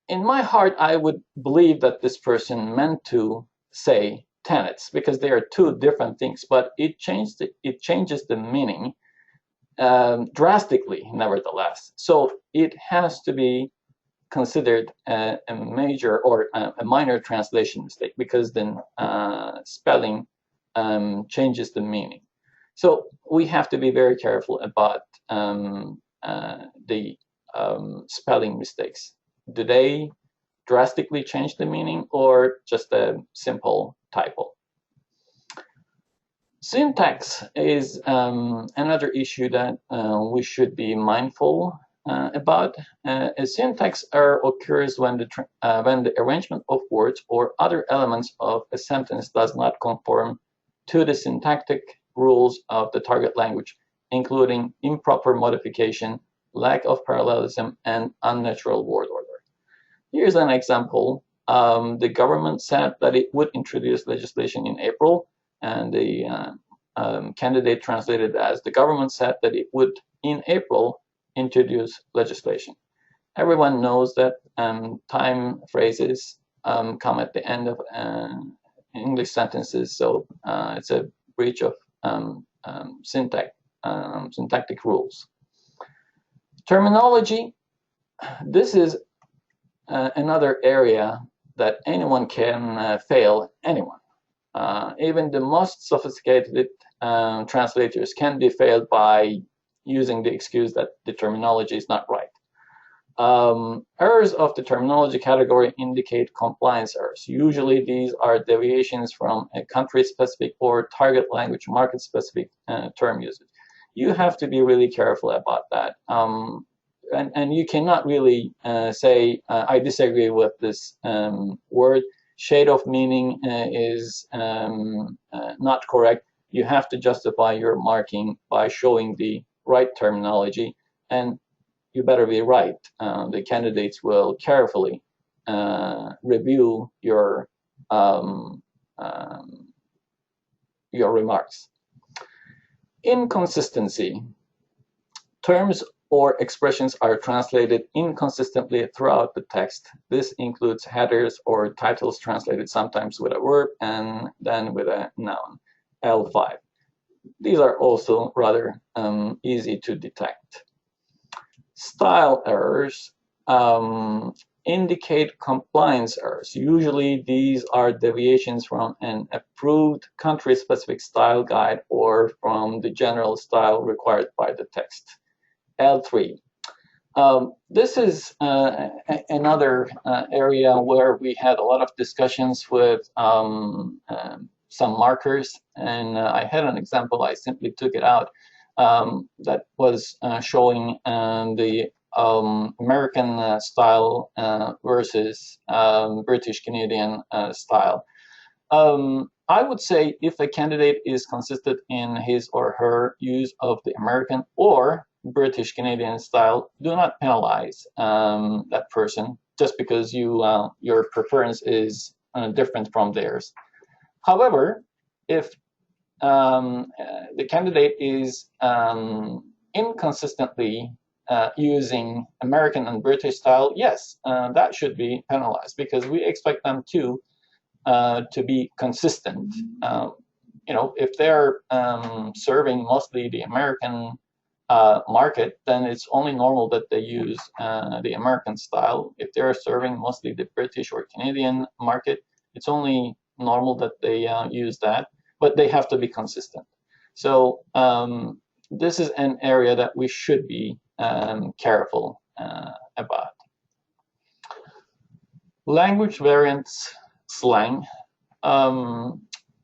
in my heart, I would believe that this person meant to say tenets because they are two different things, but it changes the meaning drastically, nevertheless. So it has to be considered a major or a minor translation mistake because then spelling changes the meaning. So we have to be very careful about the spelling mistakes. Do they drastically change the meaning or just a simple typo? Syntax is another issue that we should be mindful about. A syntax error occurs when the arrangement of words or other elements of a sentence does not conform to the syntactic rules of the target language, including improper modification, lack of parallelism, and unnatural word order. Here's an example. The government said that it would introduce legislation in April, and the candidate translated as the government said that it would, in April, introduce legislation. Everyone knows that time phrases come at the end of English sentences, so it's a breach of syntactic rules. Terminology, this is another area that anyone can fail anyone. Even the most sophisticated translators can be failed by using the excuse that the terminology is not right. Errors of the terminology category indicate compliance errors. Usually these are deviations from a country-specific or target language market-specific term usage. You have to be really careful about that. And you cannot really say, I disagree with this word. Shade of meaning is not correct. You have to justify your marking by showing the right terminology, and you better be right. The candidates will carefully review your remarks. Inconsistency. Terms or expressions are translated inconsistently throughout the text. This includes headers or titles translated sometimes with a verb and then with a noun, L5. These are also rather easy to detect. Style errors indicate compliance errors. Usually these are deviations from an approved country-specific style guide or from the general style required by the text. L3. This is another area where we had a lot of discussions with some markers, and I had an example. I simply took it out that was showing the American style versus British Canadian style. I would say if a candidate is consistent in his or her use of the American or British Canadian style, do not penalize that person just because your preference is different from theirs. However, if the candidate is inconsistently using American and British style, yes, that should be penalized because we expect them to be consistent. If they're serving mostly the American market, then it's only normal that they use the American style. If they're serving mostly the British or Canadian market, it's only normal that they use that, but they have to be consistent. So this is an area that we should be careful about. Language variants, slang.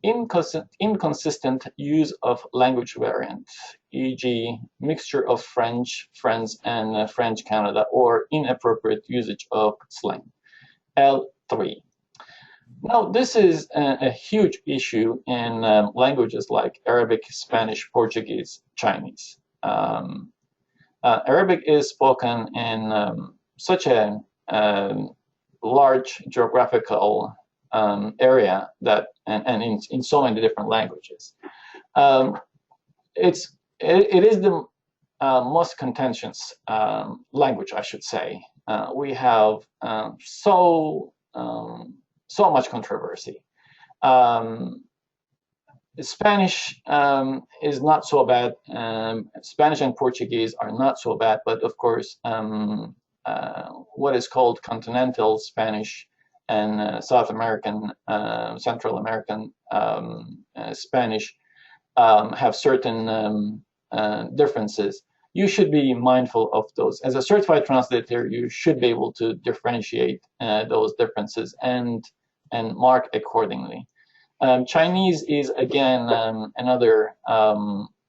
Inconsistent use of language variant, e.g. mixture of French, friends, and French Canada, or inappropriate usage of slang. L3. Now, this is a huge issue in languages like Arabic, Spanish, Portuguese, Chinese. Arabic is spoken in such a large geographical area that, and in so many different languages. It is the most contentious language, I should say. We have so much controversy. Spanish is not so bad. Spanish and Portuguese are not so bad, but of course, what is called continental Spanish and South American, Central American Spanish have certain differences. You should be mindful of those. As a certified translator, you should be able to differentiate those differences and mark accordingly. Chinese is again another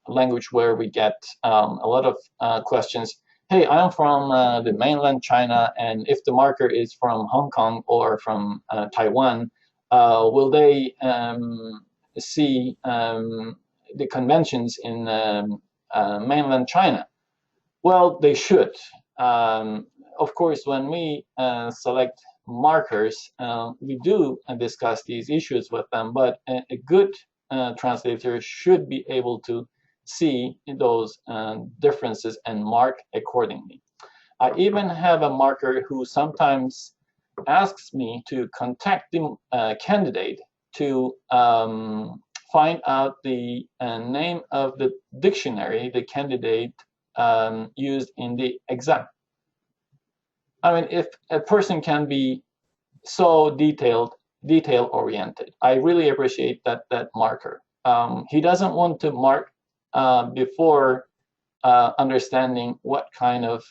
language where we get a lot of questions. Hey, I'm from the mainland China, and if the marker is from Hong Kong or from Taiwan, will they see the conventions in mainland China? Well, they should. Of course, when we select markers, we do discuss these issues with them, but a good translator should be able to see those differences and mark accordingly. I even have a marker who sometimes asks me to contact the candidate to find out the name of the dictionary the candidate used in the exam. I mean, if a person can be so detail-oriented, I really appreciate that marker. He doesn't want to mark before understanding what kind of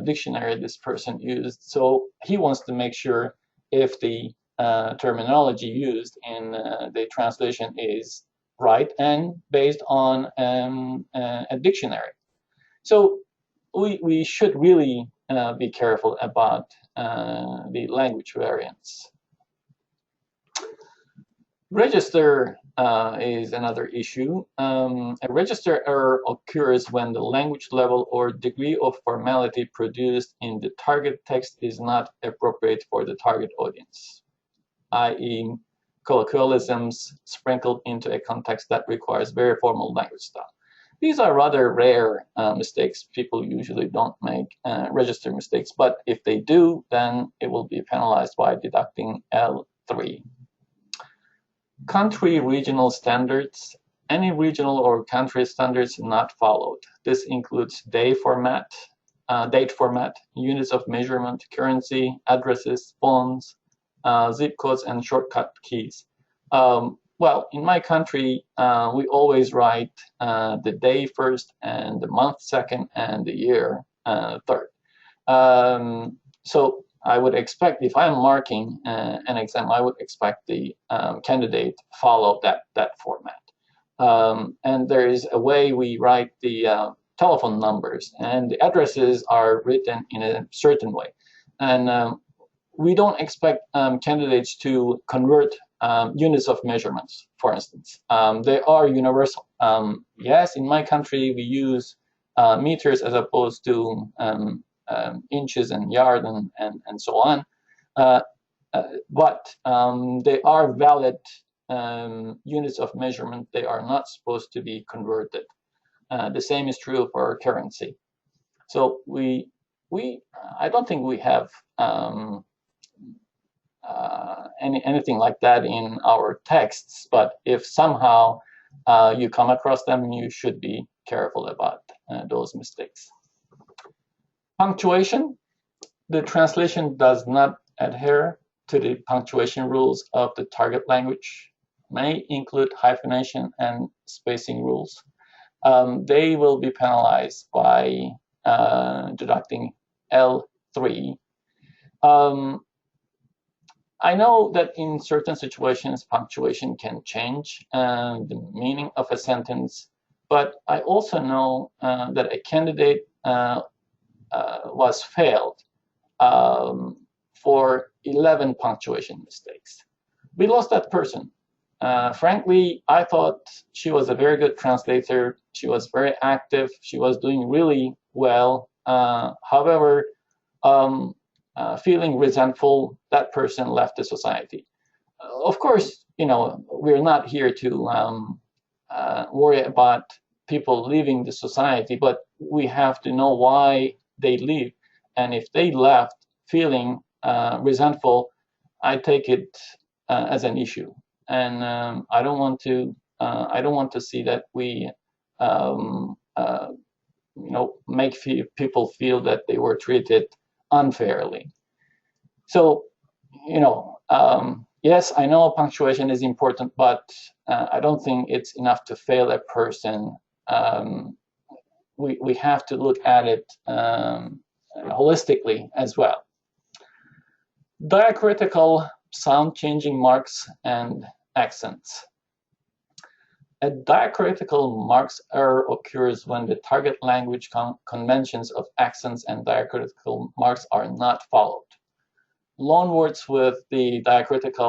dictionary this person used. So he wants to make sure if the terminology used in the translation is right and based on a dictionary. So we should really be careful about the language variants. Register is another issue. A register error occurs when the language level or degree of formality produced in the target text is not appropriate for the target audience, i.e. colloquialisms sprinkled into a context that requires very formal language style. These are rather rare mistakes. People usually don't make register mistakes, but if they do, then it will be penalized by deducting L3. Country regional standards. Any regional or country standards not followed. This includes date format, units of measurement, currency, addresses, phones, zip codes, and shortcut keys. Well, in my country, we always write the day first and the month second and the year third. So I would expect, if I'm marking an exam, I would expect the candidate follow that format. And there is a way we write the telephone numbers, and the addresses are written in a certain way. And we don't expect candidates to convert units of measurements, for instance. They are universal. Yes, in my country, we use meters as opposed to inches and yard and so on. But they are valid units of measurement. They are not supposed to be converted. The same is true for currency. So I don't think we have anything like that in our texts, but if somehow you come across them, you should be careful about those mistakes. Punctuation. The translation does not adhere to the punctuation rules of the target language, may include hyphenation and spacing rules. They will be penalized by deducting L3. I know that in certain situations, punctuation can change the meaning of a sentence, but I also know that a candidate was failed for 11 punctuation mistakes. We lost that person. Frankly, I thought she was a very good translator. She was very active. She was doing really well. However, feeling resentful, that person left the society. Of course, we're not here to worry about people leaving the society, but we have to know why they leave. And if they left feeling resentful, I take it as an issue. And I don't want to see that we make people feel that they were treated unfairly. So, yes, I know punctuation is important, but I don't think it's enough to fail a person. We have to look at it holistically as well. Diacritical sound changing marks and accents. A diacritical marks error occurs when the target language conventions of accents and diacritical marks are not followed. Loanwords with the diacritic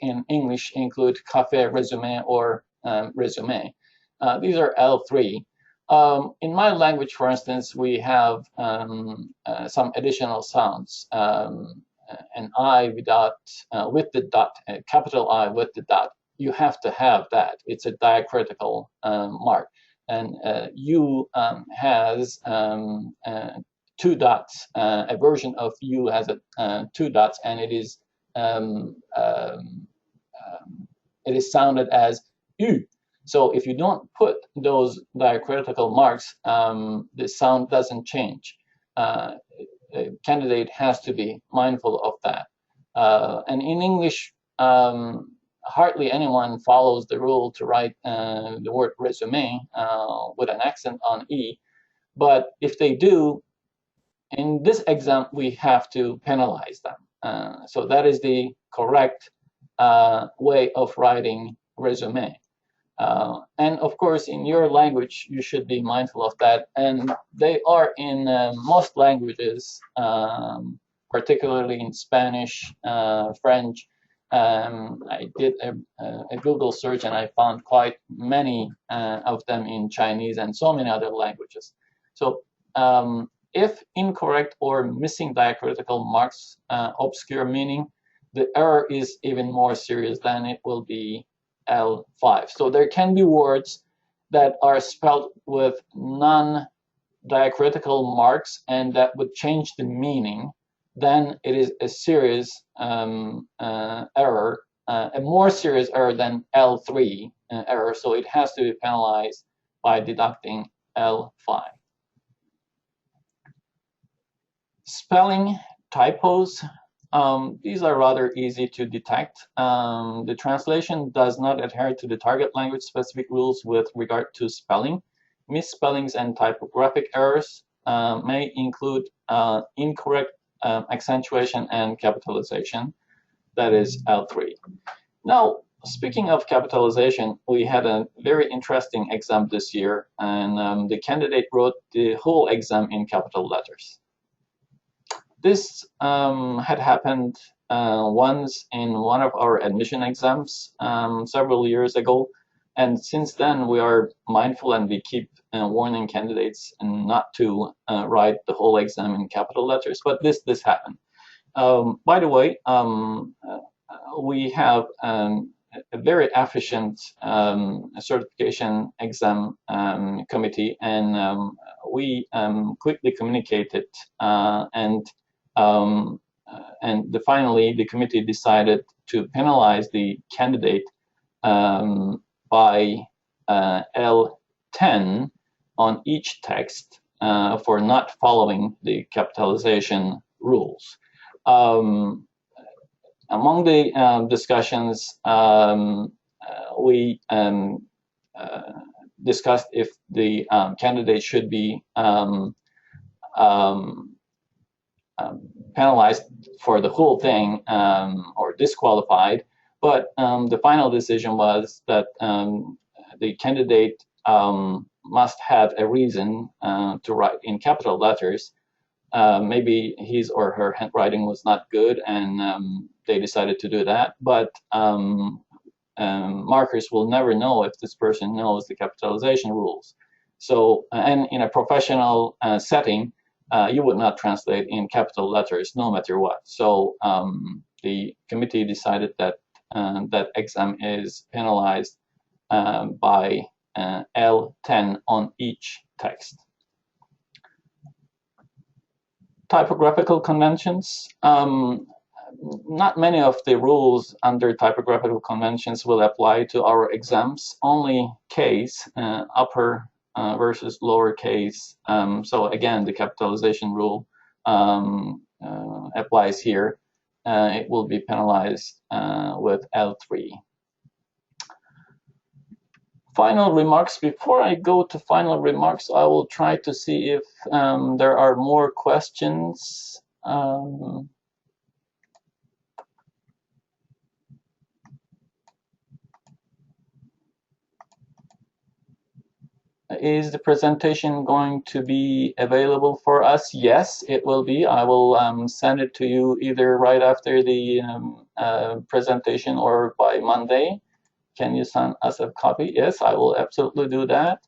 in English include café, resume, or resume. These are L3. In my language, for instance, we have some additional sounds. An I with the dot, a capital I with the dot. You have to have that. It's a diacritical mark. And U has 2 dots. A version of U has 2 dots, and it is sounded as U. So if you don't put those diacritical marks, the sound doesn't change. A candidate has to be mindful of that. And in English, hardly anyone follows the rule to write the word resume with an accent on E. But if they do, in this exam, we have to penalize them. So that is the correct way of writing resume. And of course, in your language, you should be mindful of that. And they are in most languages, particularly in Spanish, French. I did a Google search and I found quite many of them in Chinese and so many other languages. So if incorrect or missing diacritical marks obscure meaning, the error is even more serious than it will be L5. So there can be words that are spelled with non-diacritical marks and that would change the meaning. Then it is a serious error, a more serious error than L3 error. So it has to be penalized by deducting L5. Spelling typos. These are rather easy to detect. The translation does not adhere to the target language specific rules with regard to spelling. Misspellings and typographic errors may include incorrect accentuation and capitalization. That is L3. Now, speaking of capitalization, we had a very interesting exam this year, and the candidate wrote the whole exam in capital letters. This had happened once in one of our admission exams several years ago, and since then we are mindful and we keep warning candidates not to write the whole exam in capital letters, but this happened. By the way, we have a very efficient certification exam committee, and we quickly communicated and finally the committee decided to penalize the candidate by L10 on each text for not following the capitalization rules. Among the discussions, we discussed if the candidate should be penalized for the whole thing or disqualified, but the final decision was that the candidate must have a reason to write in capital letters. Maybe his or her handwriting was not good, and they decided to do that, but markers will never know if this person knows the capitalization rules. So, and in a professional setting, you would not translate in capital letters no matter what. So the committee decided that that exam is penalized by L10 on each text. Typographical conventions. Not many of the rules under typographical conventions will apply to our exams. Only case, upper versus lower case. So again, the capitalization rule applies here. It will be penalized with L3. Final remarks. Before I go to final remarks, I will try to see if there are more questions. Is the presentation going to be available for us? Yes, it will be. I will send it to you either right after the presentation or by Monday. Can you send us a copy? Yes, I will absolutely do that.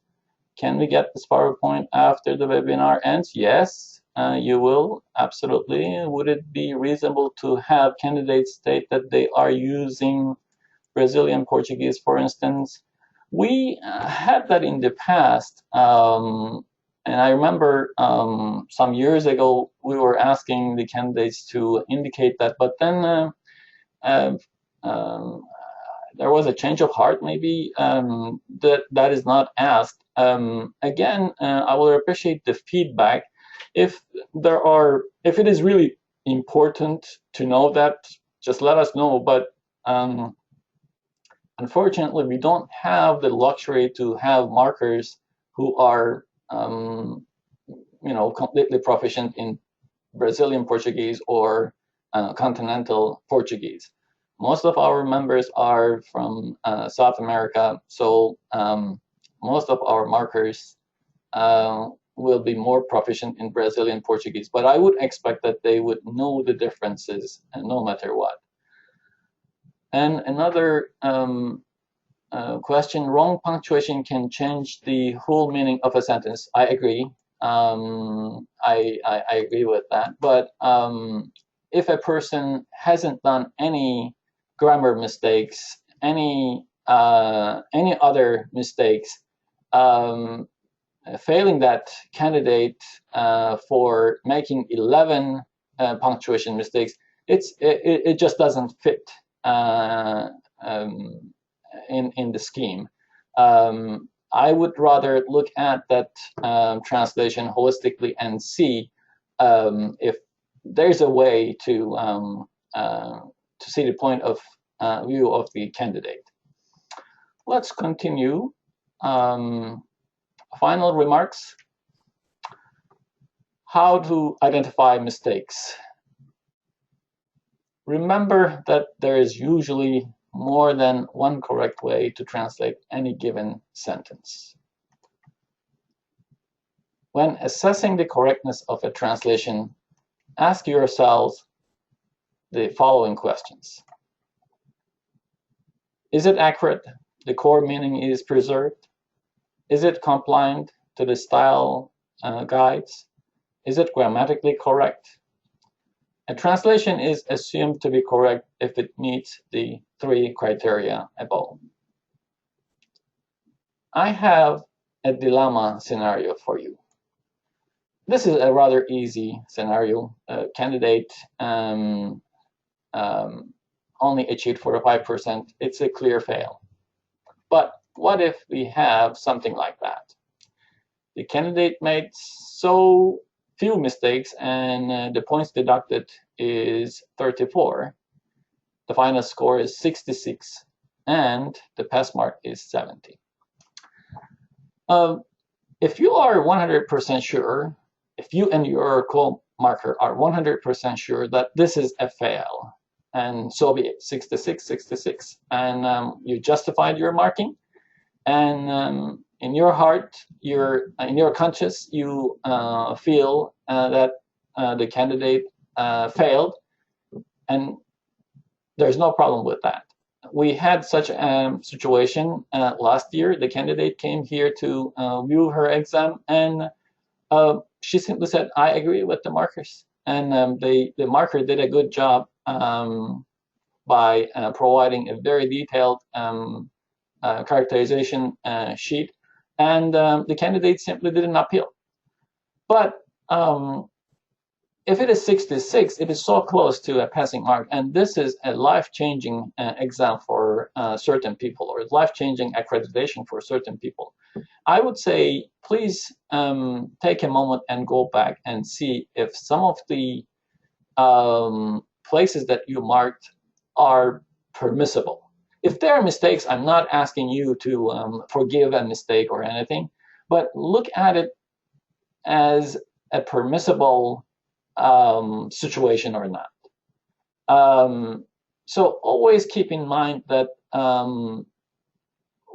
Can we get this PowerPoint after the webinar ends? Yes, you will, absolutely. Would it be reasonable to have candidates state that they are using Brazilian Portuguese, for instance? We had that in the past, and I remember some years ago we were asking the candidates to indicate that, but then there was a change of heart, maybe, that is not asked. Again, I will appreciate the feedback. If it is really important to know that, just let us know. But unfortunately, we don't have the luxury to have markers who are, completely proficient in Brazilian Portuguese or continental Portuguese. Most of our members are from South America, so most of our markers will be more proficient in Brazilian Portuguese, but I would expect that they would know the differences no matter what. And another question, wrong punctuation can change the whole meaning of a sentence. I agree. I agree with that. But if a person hasn't done any grammar mistakes, any other mistakes, failing that candidate for making 11 punctuation mistakes, it just doesn't fit in the scheme. I would rather look at that translation holistically and see if there's a way to see the point of view of the candidate. Let's continue. Final remarks. How to identify mistakes. Remember that there is usually more than one correct way to translate any given sentence. When assessing the correctness of a translation, ask yourselves the following questions. Is it accurate? The core meaning is preserved? Is it compliant to the style guides? Is it grammatically correct? A translation is assumed to be correct if it meets the 3 criteria above. I have a dilemma scenario for you. This is a rather easy scenario. A candidate only achieved 45%. It's a clear fail. But what if we have something like that? The candidate made so few mistakes and the points deducted is 34. The final score is 66 and the pass mark is 70. If you are 100% sure, if you and your co-marker are 100% sure that this is a fail, and so be it, 66, 66, and you justified your marking, and in your heart, in your conscience, you feel that the candidate failed, and there's no problem with that. We had such a situation last year. The candidate came here to view her exam, and she simply said, I agree with the markers. And the marker did a good job by providing a very detailed characterization sheet, and the candidate simply didn't appeal. But if it is 66, it is so close to a passing mark, and this is a life-changing exam for certain people, or life-changing accreditation for certain people. I would say, please take a moment and go back and see if some of the places that you marked are permissible. If there are mistakes, I'm not asking you to forgive a mistake or anything, but look at it as a permissible situation or not. So always keep in mind that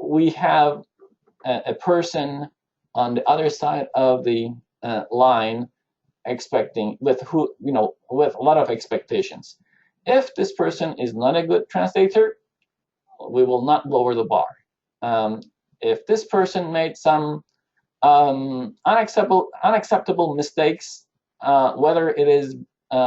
we have a person on the other side of the line expecting, with a lot of expectations. If this person is not a good translator, we will not lower the bar. If this person made some unacceptable mistakes, whether it is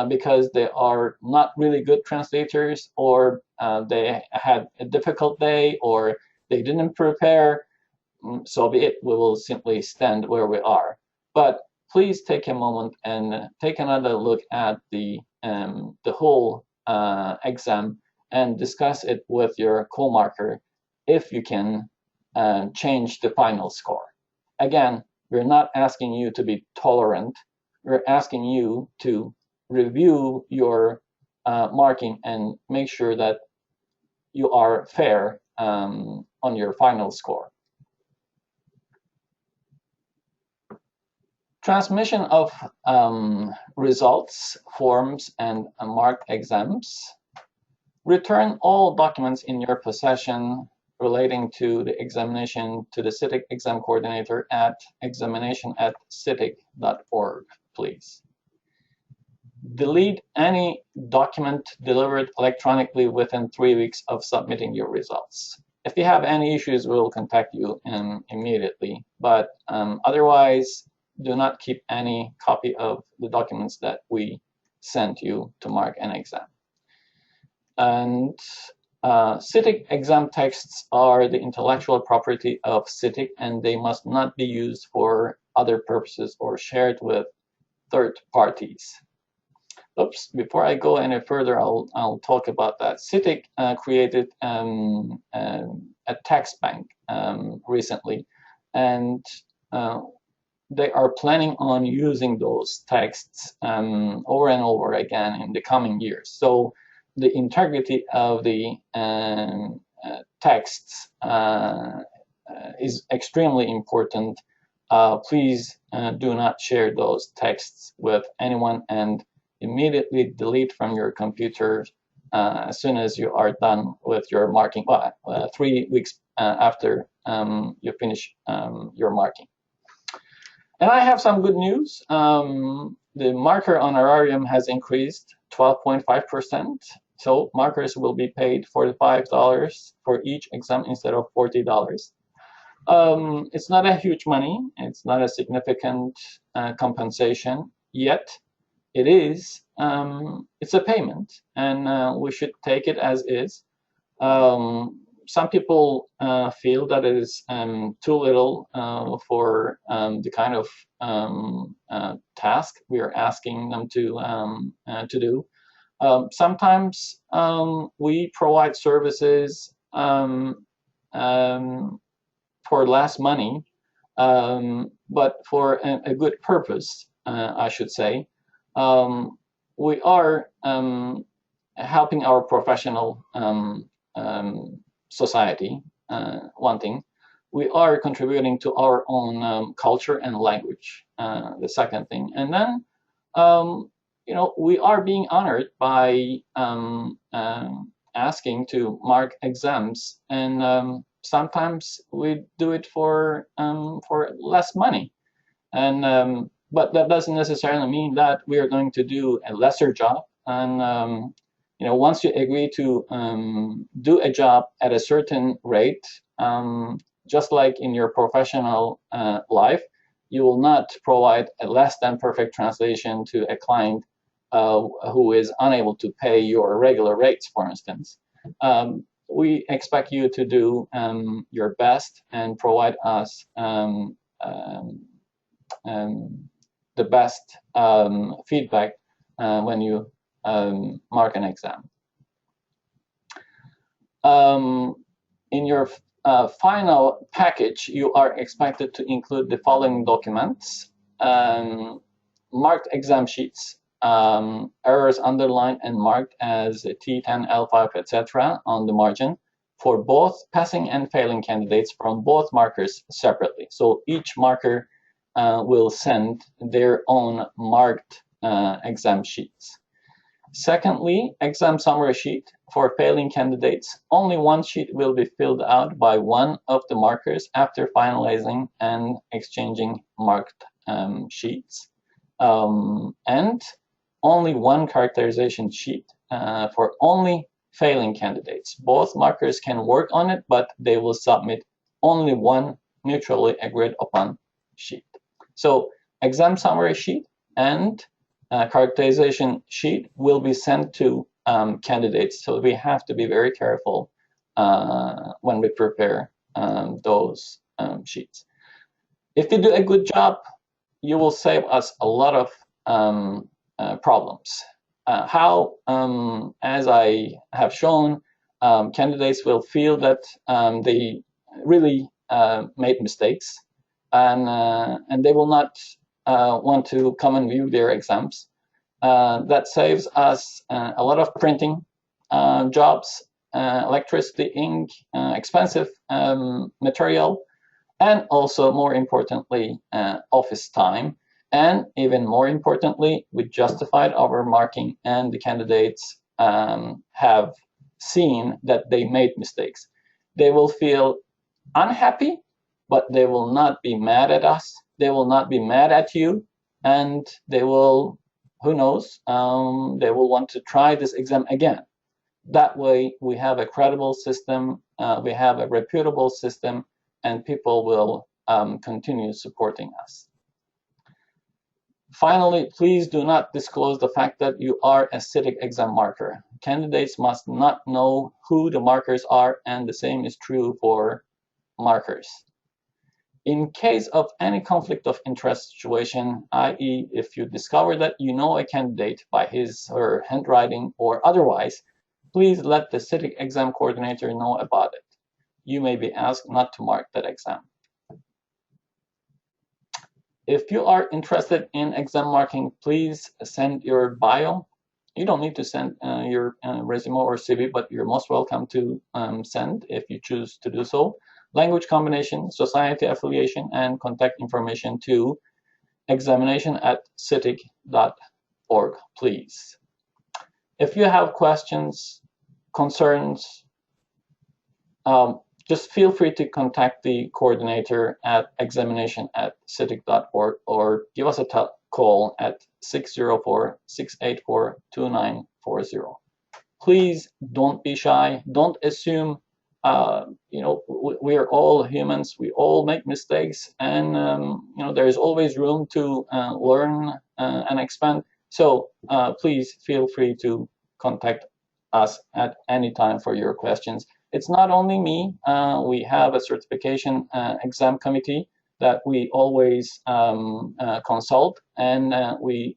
because they are not really good translators, or they had a difficult day, or they didn't prepare, so be it. We will simply stand where we are. But please take a moment and take another look at the whole exam and discuss it with your co-marker if you can change the final score. Again, we're not asking you to be tolerant. We're asking you to review your marking and make sure that you are fair on your final score. Transmission of results, forms, and marked exams. Return all documents in your possession relating to the examination to the CTTIC exam coordinator at examination@ctic.org, please. Delete any document delivered electronically within 3 weeks of submitting your results. If you have any issues, we'll contact you immediately, but otherwise, do not keep any copy of the documents that we sent you to mark an exam. And CTTIC exam texts are the intellectual property of CTTIC, and they must not be used for other purposes or shared with third parties. Oops, before I go any further, I'll talk about that. CTTIC created a text bank recently, and they are planning on using those texts over and over again in the coming years. So the integrity of the texts is extremely important. Please do not share those texts with anyone, and immediately delete from your computer as soon as you are done with your marking, 3 weeks after you finish your marking. And I have some good news. The marker honorarium has increased 12.5%. So markers will be paid $45 for each exam instead of $40. It's not a huge money. It's not a significant compensation yet. It is. It's a payment, and we should take it as is. Some people feel that it is too little for the kind of task we are asking them to do. Sometimes we provide services for less money, but for a good purpose, I should say. We are helping our professional society, one thing. We are contributing to our own culture and language, the second thing. And then, you know, we are being honored by asking to mark exams, and sometimes we do it for less money. And but that doesn't necessarily mean that we are going to do a lesser job. And you know, once you agree to do a job at a certain rate, just like in your professional life, you will not provide a less than perfect translation to a client who is unable to pay your regular rates, for instance. We expect you to do your best and provide us the best feedback when you mark an exam. In your final package, you are expected to include the following documents: marked exam sheets, errors underlined and marked as T10, L5, etc. on the margin for both passing and failing candidates from both markers separately. So each marker will send their own marked exam sheets. Secondly, exam summary sheet for failing candidates. Only one sheet will be filled out by one of the markers after finalizing and exchanging marked sheets. And only one characterization sheet for only failing candidates. Both markers can work on it, but they will submit only one mutually agreed upon sheet. So exam summary sheet and characterization sheet will be sent to candidates. So we have to be very careful when we prepare those sheets. If you do a good job, you will save us a lot of problems. How, as I have shown, candidates will feel that they really made mistakes, and they will not want to come and view their exams. That saves us a lot of printing jobs, electricity, ink, expensive material, and also, more importantly, office time. And even more importantly, we justified our marking, and the candidates have seen that they made mistakes. They will feel unhappy, but they will not be mad at us. They will not be mad at you, and they will, who knows, they will want to try this exam again. That way, we have a credible system, we have a reputable system, and people will continue supporting us. Finally, please do not disclose the fact that you are a CTTIC exam marker. Candidates must not know who the markers are, and the same is true for markers. In case of any conflict of interest situation, i.e. if you discover that you know a candidate by his or her handwriting or otherwise, please let the CTTIC exam coordinator know about it. You may be asked not to mark that exam. If you are interested in exam marking, please send your bio. You don't need to send your resume or CV, but you're most welcome to send if you choose to do so. Language combination, society affiliation, and contact information to examination@ctic.org, please. If you have questions, concerns, just feel free to contact the coordinator at examination@ctic.org or give us a call at 604-684-2940. Please don't be shy. Don't assume, we are all humans. We all make mistakes, and there is always room to learn and expand. So please feel free to contact us at any time for your questions. It's not only me. We have a certification exam committee that we always consult, and we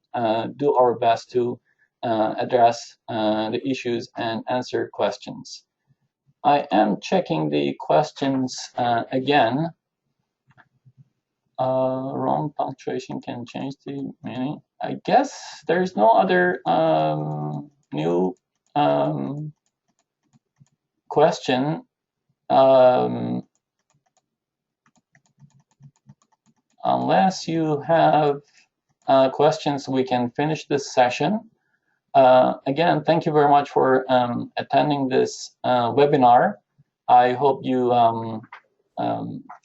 do our best to address the issues and answer questions. I am checking the questions again. Wrong punctuation can change the meaning. I guess there's no other new question. Unless you have questions, we can finish this session. Again, thank you very much for attending this webinar. I hope you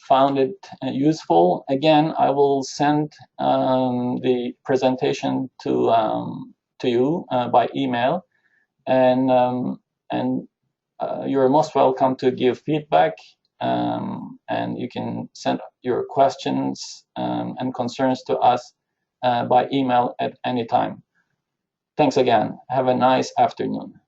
found it useful. Again, I will send the presentation to you by email, and you're most welcome to give feedback, and you can send your questions and concerns to us by email at any time. Thanks again. Have a nice afternoon.